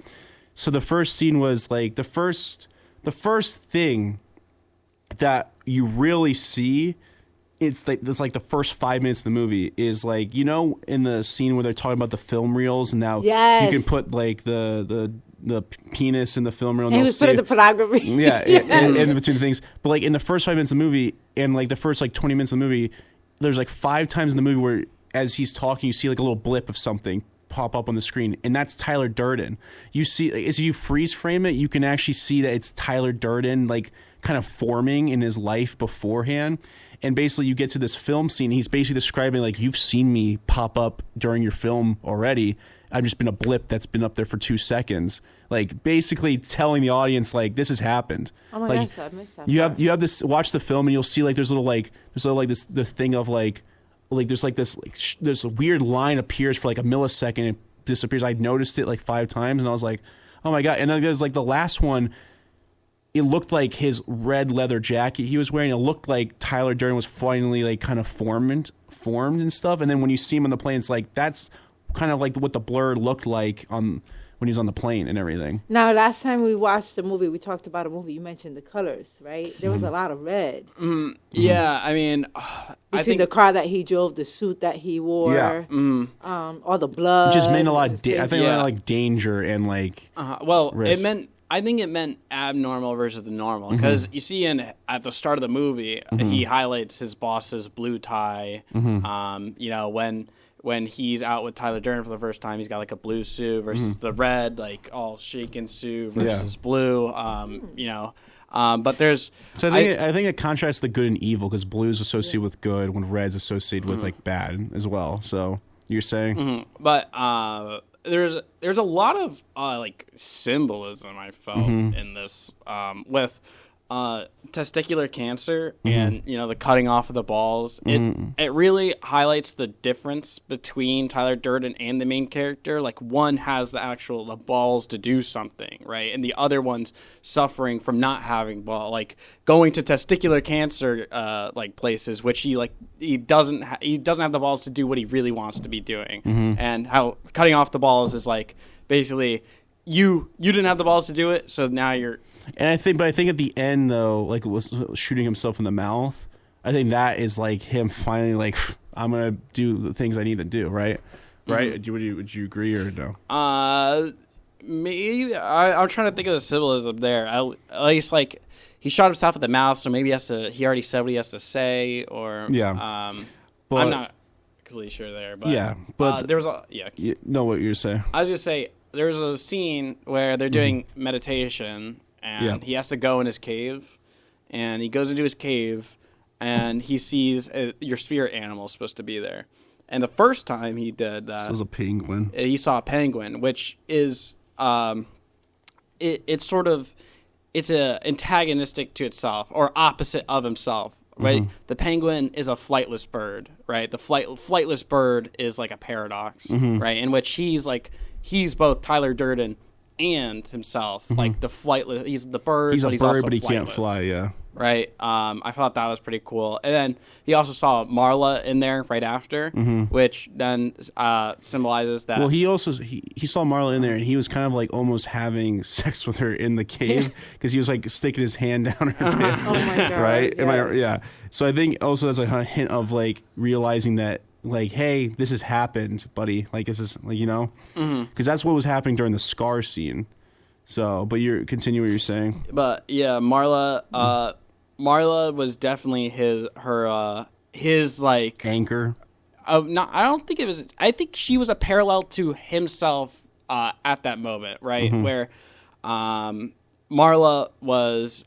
So the first scene was like the first thing that you really see. It's like the first 5 minutes of the movie is like, in the scene where they're talking about the film reels, and now you can put like the penis in the film reel, and he was putting the pornography. In between things. But like in the first 5 minutes of the movie, and like the first like 20 minutes of the movie, there's like 5 times in the movie where as he's talking, you see like a little blip of something pop up on the screen, and that's Tyler Durden. You see, as you freeze frame it, you can actually see that it's Tyler Durden like kind of forming in his life beforehand. And basically you get to this film scene, he's basically describing like, you've seen me pop up during your film already. I've just been a blip that's been up there for 2 seconds. Like basically telling the audience like, this has happened. Oh my like, gosh, I missed that. You have this, watch the film and you'll see like there's this the thing of like there's like this this weird line appears for like a millisecond and disappears. I noticed it like 5 times and I was like, oh my God. And then there's like the last one, it looked like his red leather jacket he was wearing. It looked like Tyler Durden was finally like kind of formed and stuff. And then when you see him on the plane, it's like that's kind of like what the blur looked like when he's on the plane and everything. Now, last time we watched the movie, we talked about a movie. You mentioned the colors, right? There was a lot of red. Yeah, I mean, I think the car that he drove, the suit that he wore, all the blood. It just meant a lot of like danger and like. Well, risk. It meant. I think it meant abnormal versus the normal because you see at the start of the movie he highlights his boss's blue tie. You know, when he's out with Tyler Durden for the first time, he's got like a blue suit versus the red, like all shaken suit versus blue. You know, but there's. So I think it contrasts the good and evil because blue's associated with good when red's associated with like bad as well. So you're saying, but there's a lot of like symbolism I felt in this with testicular cancer and you know the cutting off of the balls. It really highlights the difference between Tyler Durden and the main character. Like one has the balls to do something, right, and the other one's suffering from not having like going to testicular cancer like places which he doesn't have the balls to do what he really wants to be doing, and how cutting off the balls is like basically you didn't have the balls to do it, so now you're. And I think at the end though, like was shooting himself in the mouth. I think that is like him finally like I'm gonna do the things I need to do. Right. Would you agree or no? Maybe I'm trying to think of the symbolism there. At least like he shot himself in the mouth, so maybe he already said what he has to say, or but, I'm not completely sure there. But but there was you know what you're saying. I was just say there's a scene where they're doing meditation. And he has to go in his cave, and he goes into his cave, and he sees your spirit animal is supposed to be there. And the first time he did that, this was a penguin. He saw a penguin, which is it's antagonistic to itself or opposite of himself, right? The penguin is a flightless bird, right? The flightless bird is like a paradox, right? In which he's both Tyler Durden and himself, like the flightless. He's the bird. He's a bird, also but he flightless. Can't fly. Yeah. Right. I thought that was pretty cool. And then he also saw Marla in there right after, which then symbolizes that. Well, he also he saw Marla in there, and he was kind of like almost having sex with her in the cave because he was like sticking his hand down her pants. Oh my God! Right? Yes. Yeah. So I think also that's like a hint of like realizing that. Like, hey, this has happened, buddy. Like, this is, like, you know? Because that's what was happening during the Scar scene. So, but continue what you're saying. But, yeah, Marla was definitely his like... Anchor? I don't think it was... I think she was a parallel to himself at that moment, right? Where Marla was...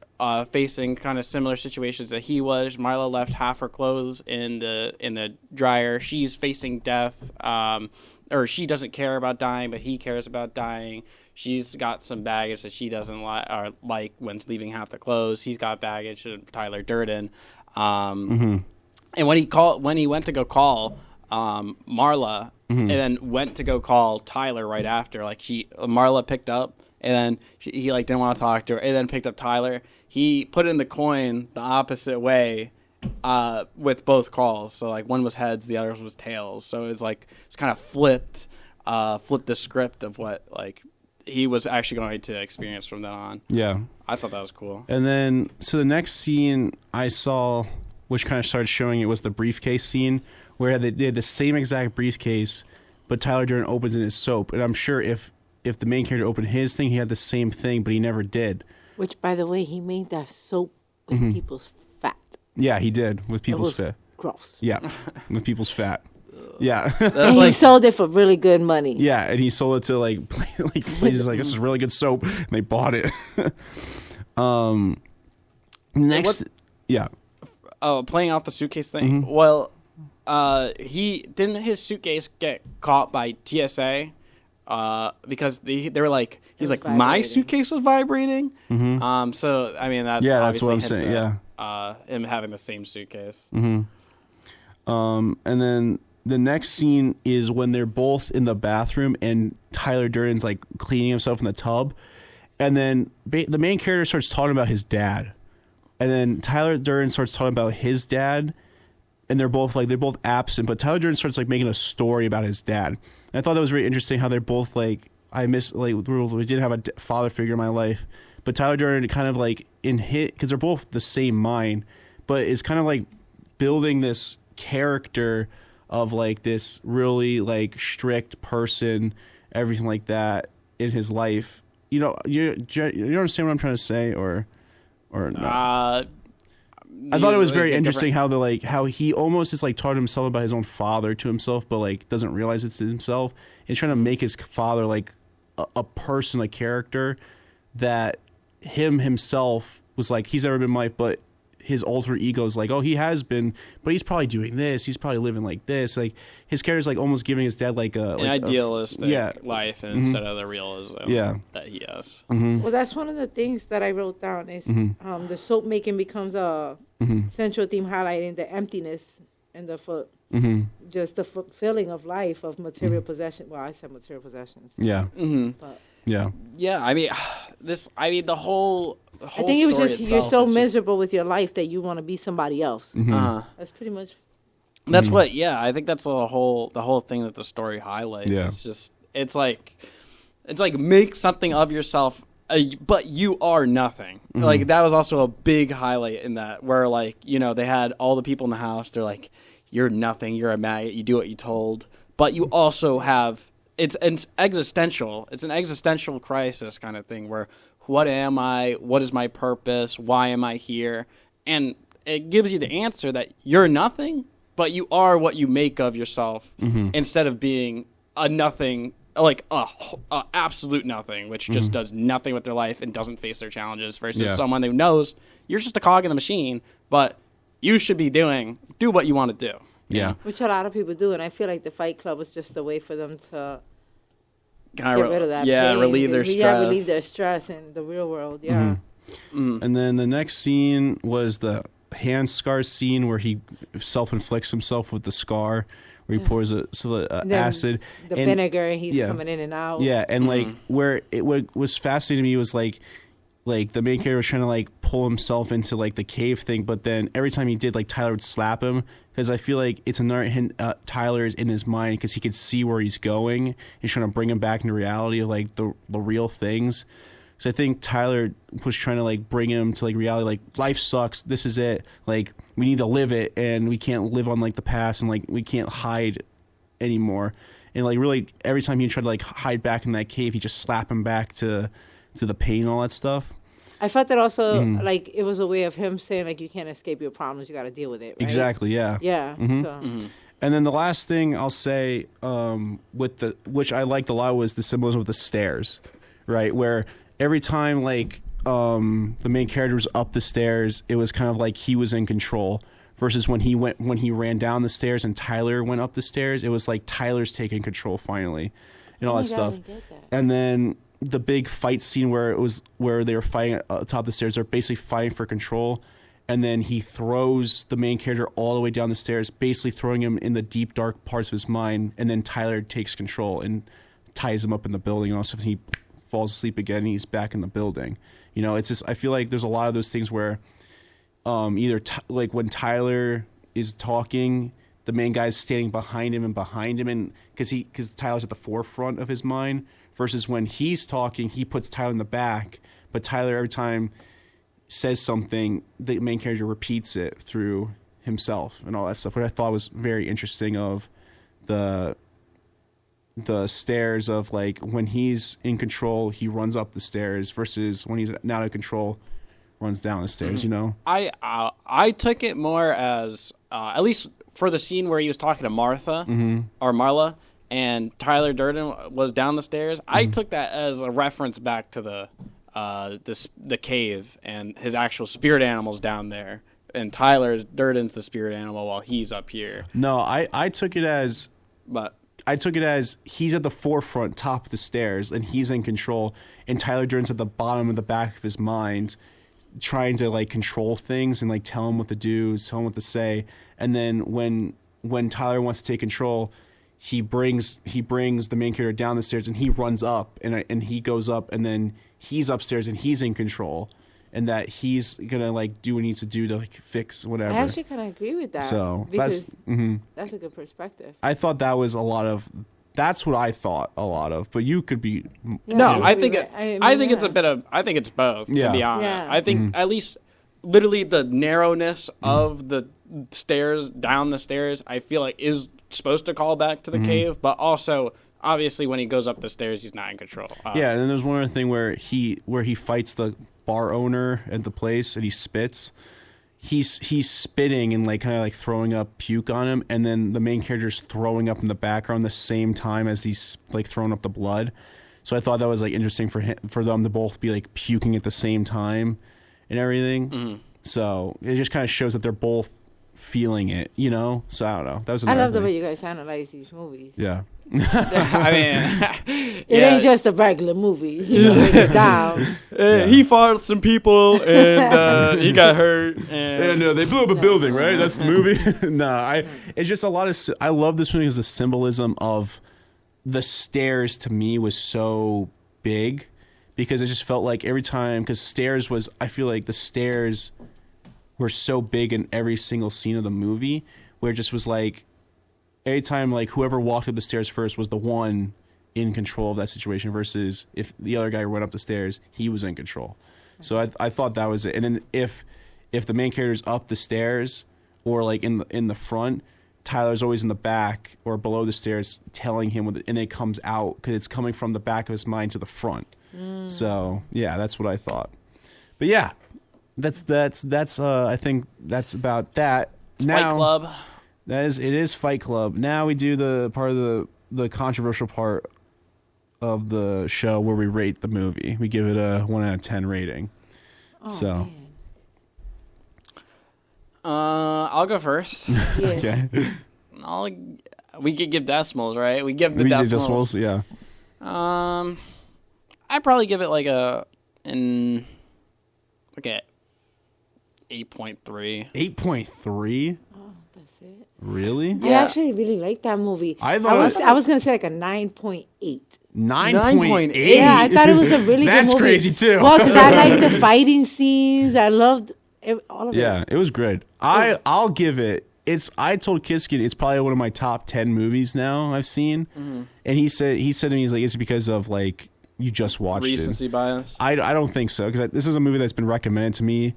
facing kind of similar situations that he was. Marla left half her clothes in the dryer. She's facing death, or she doesn't care about dying, but he cares about dying. She's got some baggage that she doesn't like when leaving half the clothes. He's got baggage to Tyler Durden, and when he went to go call Marla, and then went to go call Tyler right after, like Marla picked up. And then he like didn't want to talk to her, and then picked up Tyler. He put in the coin the opposite way with both calls. So like one was heads, the other was tails. So it's kind of flipped the script of what like he was actually going to experience from then on. Yeah, I thought that was cool. And then so the next scene I saw, which kind of started showing it, was the briefcase scene where they had the same exact briefcase, but Tyler Durden opens in his soap, and I'm sure if the main character opened his thing, he had the same thing, but he never did. Which, by the way, he made that soap with people's fat. Yeah, he did, with people's fat. Gross. Yeah, with people's fat. Yeah. And he sold it for really good money. Yeah, and he sold it to like places like, this is really good soap, and they bought it. Next, playing off the suitcase thing. Well, his suitcase get caught by TSA. Because they were like, he's like, vibrating. My suitcase was vibrating. So I mean that's what I'm saying. Yeah, him having the same suitcase. And then the next scene is when they're both in the bathroom and Tyler Durden's like cleaning himself in the tub, and then the main character starts talking about his dad, and then Tyler Durden starts talking about his dad. And they're both absent, but Tyler Durden starts like making a story about his dad. And I thought that was very interesting how they're both like, we didn't have a father figure in my life, but Tyler Durden kind of like because they're both the same mind, but is kind of like building this character of like this really like strict person, everything like that in his life. you understand what I'm trying to say, or not? I thought it was very interesting how how he almost is like taught himself about his own father to himself, but like doesn't realize it's himself. He's trying to make his father like a person, a character that himself was like he's never been in life, but his alter ego is like, oh, he has been, but he's probably doing this. He's probably living like this. Like his character's like almost giving his dad like an idealistic life instead of the realism that he has. Well, that's one of the things that I wrote down is the soap making becomes a central theme, highlighting the emptiness and the just the fulfilling of life of material possession. Well, I said material possessions. Yeah. But Yeah. I mean, the whole I think it was story just you're itself so is miserable with your life that you want to be somebody else. That's pretty much. That's what. Yeah, I think that's the whole thing that the story highlights. Yeah. It's just it's like make something of yourself, but you are nothing. Like that was also a big highlight in that, where like they had all the people in the house. They're like, you're nothing. You're a maggot. You do what you told, but you also have. It's existential. It's an existential crisis kind of thing where. What am I? What is my purpose? Why am I here? And it gives you the answer that you're nothing, but you are what you make of yourself instead of being a nothing, like a absolute nothing, which just does nothing with their life and doesn't face their challenges versus someone who knows you're just a cog in the machine, but you should be do what you want to do. Yeah. Which a lot of people do. And I feel like the Fight Club was just a way for them to Get rid of that pain. Relieve their stress. Yeah, relieve their stress in the real world. Yeah. And then the next scene was the hand scar scene where he self-inflicts himself with the scar, where he pours acid. The vinegar, he's coming in and out. Yeah, and like where what was fascinating to me was like the main character was trying to like pull himself into like the cave thing, but then every time he did, like Tyler would slap him, because I feel like it's another hint Tyler is in his mind because he could see where he's going. He's trying to bring him back into reality of like the real things. So I think Tyler was trying to like bring him to like reality, like life sucks, this is it, like we need to live it, and we can't live on like the past, and like we can't hide anymore. And like really every time he tried to like hide back in that cave, he just slap him back to the pain and all that stuff. I felt that also like it was a way of him saying like you can't escape your problems, you got to deal with it. Right? Exactly. Yeah. Yeah. So. And then the last thing I'll say, which I liked a lot, was the symbolism with the stairs, right? Where every time like the main character was up the stairs, it was kind of like he was in control. Versus when he ran down the stairs and Tyler went up the stairs, it was like Tyler's taking control finally, and all that stuff. And then the big fight scene where they were fighting atop the stairs, they're basically fighting for control, and then he throws the main character all the way down the stairs, basically throwing him in the deep dark parts of his mind, and then Tyler takes control and ties him up in the building, and also he falls asleep again and he's back in the building. It's just, I feel like there's a lot of those things where either like when Tyler is talking, the main guy's standing behind him, and because Tyler's at the forefront of his mind, versus when he's talking, he puts Tyler in the back, but Tyler every time says something, the main character repeats it through himself and all that stuff, which I thought was very interesting of the stairs of like when he's in control, he runs up the stairs versus when he's not in control, runs down the stairs, I took it more as, at least for the scene where he was talking to Martha or Marla, and Tyler Durden was down the stairs. I took that as a reference back to the cave and his actual spirit animals down there, and Tyler Durden's the spirit animal while he's up here. No, I took it as he's at the forefront, top of the stairs, and he's in control, and Tyler Durden's at the bottom of the back of his mind, trying to like control things and like tell him what to do, tell him what to say. And then when Tyler wants to take control, he brings the main character down the stairs, and he runs up, and he goes up, and then he's upstairs and he's in control, and that he's gonna like do what he needs to do to like fix whatever. I actually kind of agree with that. So that's a good perspective. I thought that was that's what I thought a lot of, but you could be. No, I think it's a bit of. I think it's both. Yeah. To be honest, Yeah. I think at least literally the narrowness of the stairs down the stairs, I feel like is supposed to call back to the cave, but also obviously when he goes up the stairs, he's not in control. Yeah, and then there's one other thing where he fights the bar owner at the place and he spits. He's spitting and like kind of like throwing up puke on him, and then the main character's throwing up in the background the same time as he's like throwing up the blood. So I thought that was like interesting for them to both be like puking at the same time and everything. Mm-hmm. So it just kind of shows that they're both feeling it, you know. So I don't know. That was I another love the thing. way you guys analyze these movies. Yeah. I It ain't just a regular movie. You break it down. He fought some people and he got hurt. And they blew up a building, right? That's the movie. It's just a lot of. I love this movie because the symbolism of the stairs to me was so big, because it just felt like every time, because stairs was, I feel like the stairs were so big in every single scene of the movie, where it just was like every time like whoever walked up the stairs first was the one in control of that situation, versus if the other guy went up the stairs, he was in control. So I thought that was it. And then if the main character's up the stairs or like in the front, Tyler's always in the back or below the stairs telling him, and it comes out because it's coming from the back of his mind to the front. So yeah, that's what I thought. But yeah, that's I think that's about that. Fight Club. It is Fight Club. Now we do the part of the controversial part of the show where we rate the movie. We give it a 1 out of 10 rating. Oh, So man. I'll go first. Yes. okay. We could give decimals, right? We give the We did decimals. decimals, yeah. I'd probably give it like a 8.3. 8.3? Oh, that's it. Really? I actually really like that movie. I thought I was gonna say like a 9.8. 9.8? Yeah, I thought it was a really good That's movie. crazy too. Well, because I like the fighting scenes. I loved all of it. Yeah, it was great. I'll give it. I told Kiskin it's probably one of my top 10 movies now I've seen, and he said to me, he's like, it's because of like you just watched Recency it. bias. I don't think so, because this is a movie that's been recommended to me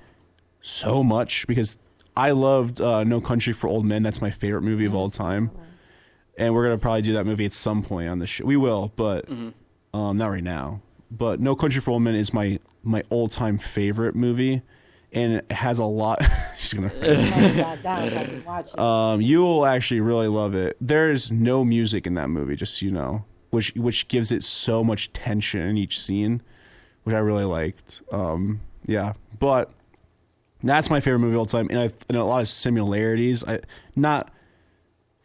so much, because I loved No Country for Old Men. That's my favorite movie of all time, and we're gonna probably do that movie at some point on the show. We will, but not right now. But No Country for Old Men is my all-time favorite movie. And it has a lot. She's gonna. You'll actually really love it. There's no music in that movie, just so you know, which gives it so much tension in each scene, which I really liked. Yeah, but that's my favorite movie of all time, and a lot of similarities. Not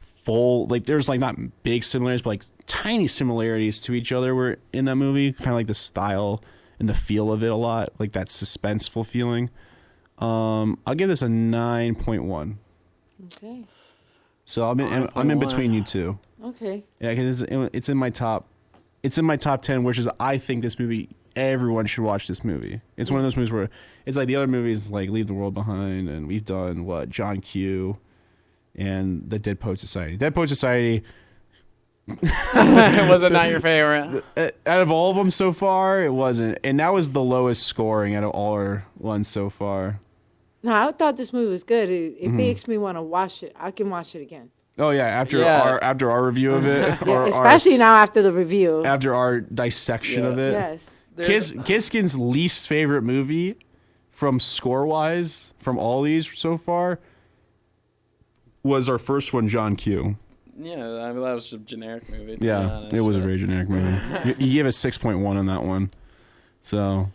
full, like there's like not big similarities, but like tiny similarities to each other were in that movie. Kind of like the style and the feel of it a lot, like that suspenseful feeling. I'll give this a 9.1. Okay. So I'm in between you two. Okay. Yeah, because it's in my top. It's in my top 10, which is, I think this movie, everyone should watch this movie. It's one of those movies where it's like the other movies like Leave the World Behind, and we've done John Q, and the Dead Poet Society. Dead Poet Society. Was it not your favorite? Out of all of them so far, it wasn't, and that was the lowest scoring out of all our ones so far. No, I thought this movie was good. It makes me want to watch it. I can watch it again. Oh yeah, after our review of it, Yeah, especially now after the review. after our dissection of it. Yes. Kiskin's least favorite movie, from score wise, from all these so far, was our first one, John Q. Yeah, I mean, that was a generic movie. To be Yeah, honest, it was a but- very generic movie. You gave a 6.1 on that one, so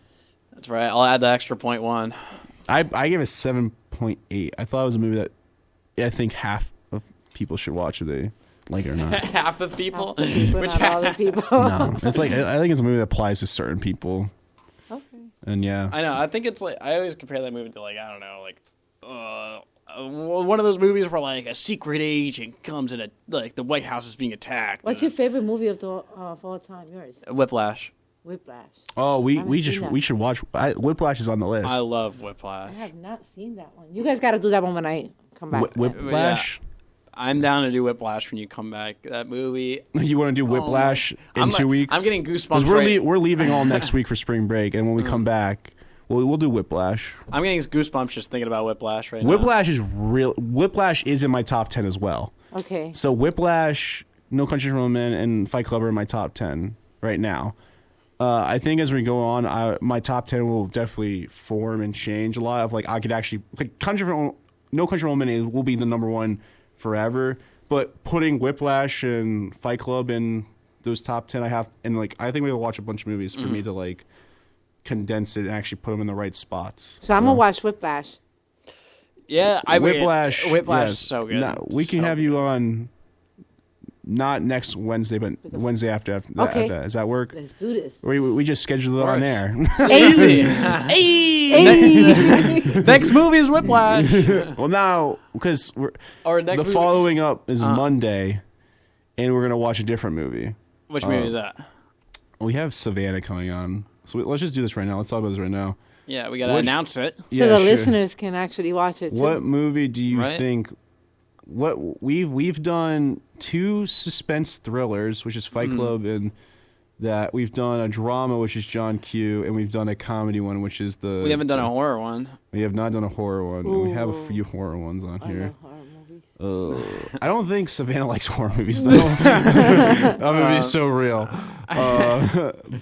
That's right. I'll add the extra 0.1. I gave it 7.8. I thought it was a movie that I think half of people should watch if they like it or not. Half the people. Not all the people. No, it's like I think it's a movie that applies to certain people, Okay. and yeah. I know. I think it's like I always compare that movie to like I don't know, like one of those movies where like a secret agent comes in like the White House is being attacked. What's your favorite movie of all time? Yours. Whiplash? Whiplash. Oh, we haven't seen that. we should watch. Whiplash is on the list. I love Whiplash. I have not seen that one. You guys got to do that one when I come back. Whiplash. I'm down to do Whiplash when you come back. That movie. You want to do Whiplash in 2 weeks? I'm getting goosebumps. Because we're leaving all next week for spring break, and when we come back, we'll do Whiplash. I'm getting goosebumps just thinking about Whiplash right Whiplash is real. Whiplash is in my top 10 as well. Okay. So Whiplash No Country for Old Men and Fight Club are in my top 10 right now. I think as we go on, my top 10 will definitely form and change a lot. Of like I could actually like No Country for Old Men will be the number one forever. But putting Whiplash and Fight Club in those top 10, I think we will watch a bunch of movies for me to like condense it and actually put them in the right spots. So I'm gonna watch Whiplash. Yeah, Whiplash. Whiplash yes. is so good. No, we can have you on. Not next Wednesday, but Wednesday after Okay. after that. Does that work? Let's do this. We just scheduled it on course. air. Easy. Next movie is Whiplash. Well, now because Or next the movie- following up is Monday, and we're gonna watch a different movie. Which movie is that? We have Savannah coming on, so let's just do this right now. Let's talk about this right now. Yeah, we gotta Which- announce it. So Yeah, the sure. listeners can actually watch it too. What movie do you Right. think? What we've done 2 suspense thrillers, which is Fight Club, and that we've done a drama, which is John Q, and we've done a comedy one, which is the. We haven't done a horror one. We have not done a horror one. We have a few horror ones on here. I don't think Savannah likes horror movies though. That movie is so real.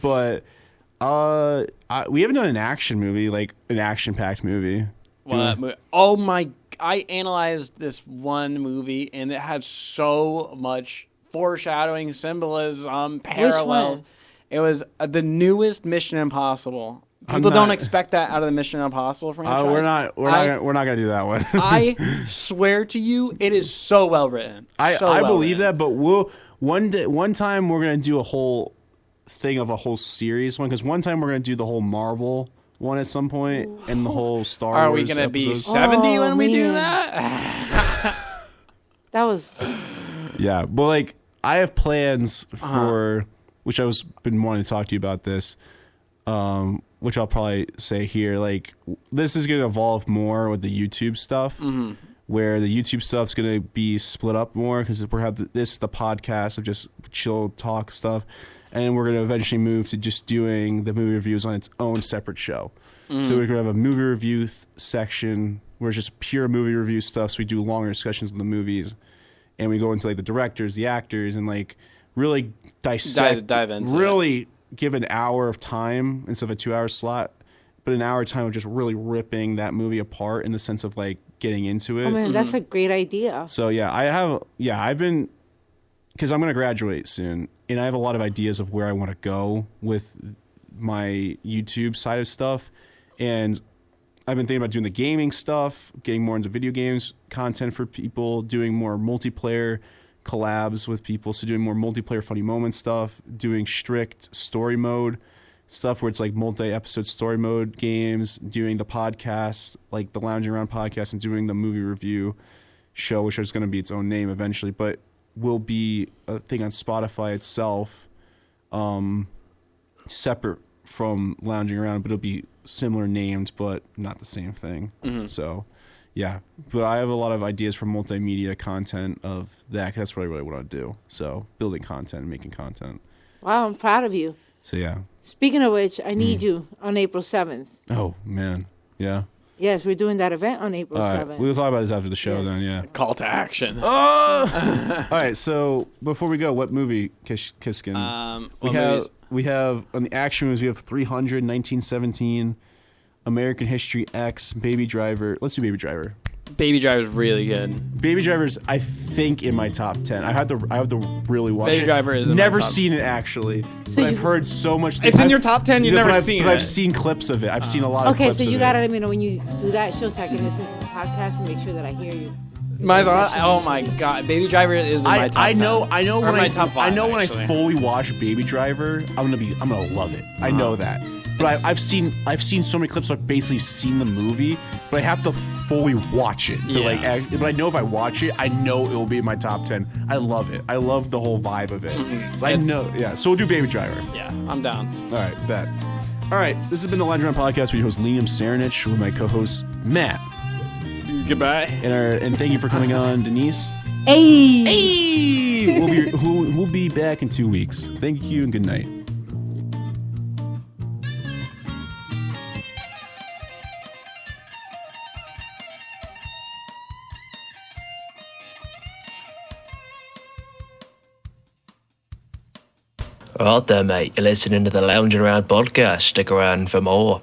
But we haven't done an action movie, like an action-packed movie. Oh my! I analyzed this one movie, and it had so much foreshadowing, symbolism, parallels. one? It was the newest Mission Impossible. I'm People don't not- expect that out of the Mission Impossible franchise. We're not gonna do that one. I swear to you, it is so well written. I well believe written. that, but one time we're gonna do a whole thing of a whole series one, because one time we're gonna do the whole Marvel one at some point and the whole Star Wars. Are we gonna be episodes. 70 when we do man. that? That was Yeah, but like I have plans for which I was been wanting to talk to you about this. Which I'll probably say here. Like this is gonna evolve more with the YouTube stuff. Where the YouTube stuff's gonna be split up more, because we're have the podcast of just chill talk stuff, and we're gonna eventually move to just doing the movie reviews on its own separate show. So we're gonna have a movie review section where it's just pure movie review stuff. So we do longer discussions of the movies, and we go into like the directors, the actors, and like really dissect, Dive into really give an hour of time instead of a 2-hour slot, but an hour of time of just really ripping that movie apart in the sense of like getting into it. oh man, that's a great idea. So I've been, because I'm going to graduate soon, and I have a lot of ideas of where I want to go with my YouTube side of stuff, and I've been thinking about doing the gaming stuff, getting more into video games content for people, doing more multiplayer collabs with people, so doing more multiplayer funny moment stuff, doing strict story mode stuff where it's like multi-episode story mode games, doing the podcast, like the Lounging Around podcast, and doing the movie review show, which is going to be its own name eventually, but will be a thing on Spotify itself, separate from Lounging Around, but it'll be similar named, but not the same thing. So, yeah. But I have a lot of ideas for multimedia content of that, 'cause that's what I really want to do. So, building content and making content. Wow, I'm proud of you. So, yeah. Speaking of which, I need you on April 7th. Oh, man. Yeah. Yes, we're doing that event on April All right. 7th. We'll talk about this after the show then, yeah. Call to action. All right. So, before we go, what movie, Kiskin? We have on the action movies, we have 300, 1917, American History X, Baby Driver. Let's do Baby Driver. Baby Driver is really good. Baby Driver's, I think, in my top 10. I have to really watch it. Baby Driver is in my never top. seen it actually, So but I've you- heard so much. It's in your top 10, you've Yeah, never but seen But I've it. seen clips of it. I've seen a lot of Okay, clips so of you it. gotta let me know when you do that show so I can listen to the podcast and make sure that I hear you. My thought. Oh my god, Baby Driver is in my top 10. I know Or when my I top 5, I know when actually. I fully watch Baby Driver, I'm gonna love it. I know that. But I've seen so many clips. So I've basically seen the movie, but I have to fully watch it to like. Yeah. But I know if I watch it, I know it will be in my top 10. I love it. I love the whole vibe of it. So I It's- know. Yeah. So we'll do Baby Driver. Yeah, I'm down. All right. Bet. All right. This has been the Lounge Around Podcast with your host Liam Saranich with my co-host Matt. Goodbye. And thank you for coming on, Denise. Hey! Hey! We'll be back in 2 weeks. Thank you and good night. Alright then, mate. You're listening to the Lounge Around podcast. Stick around for more.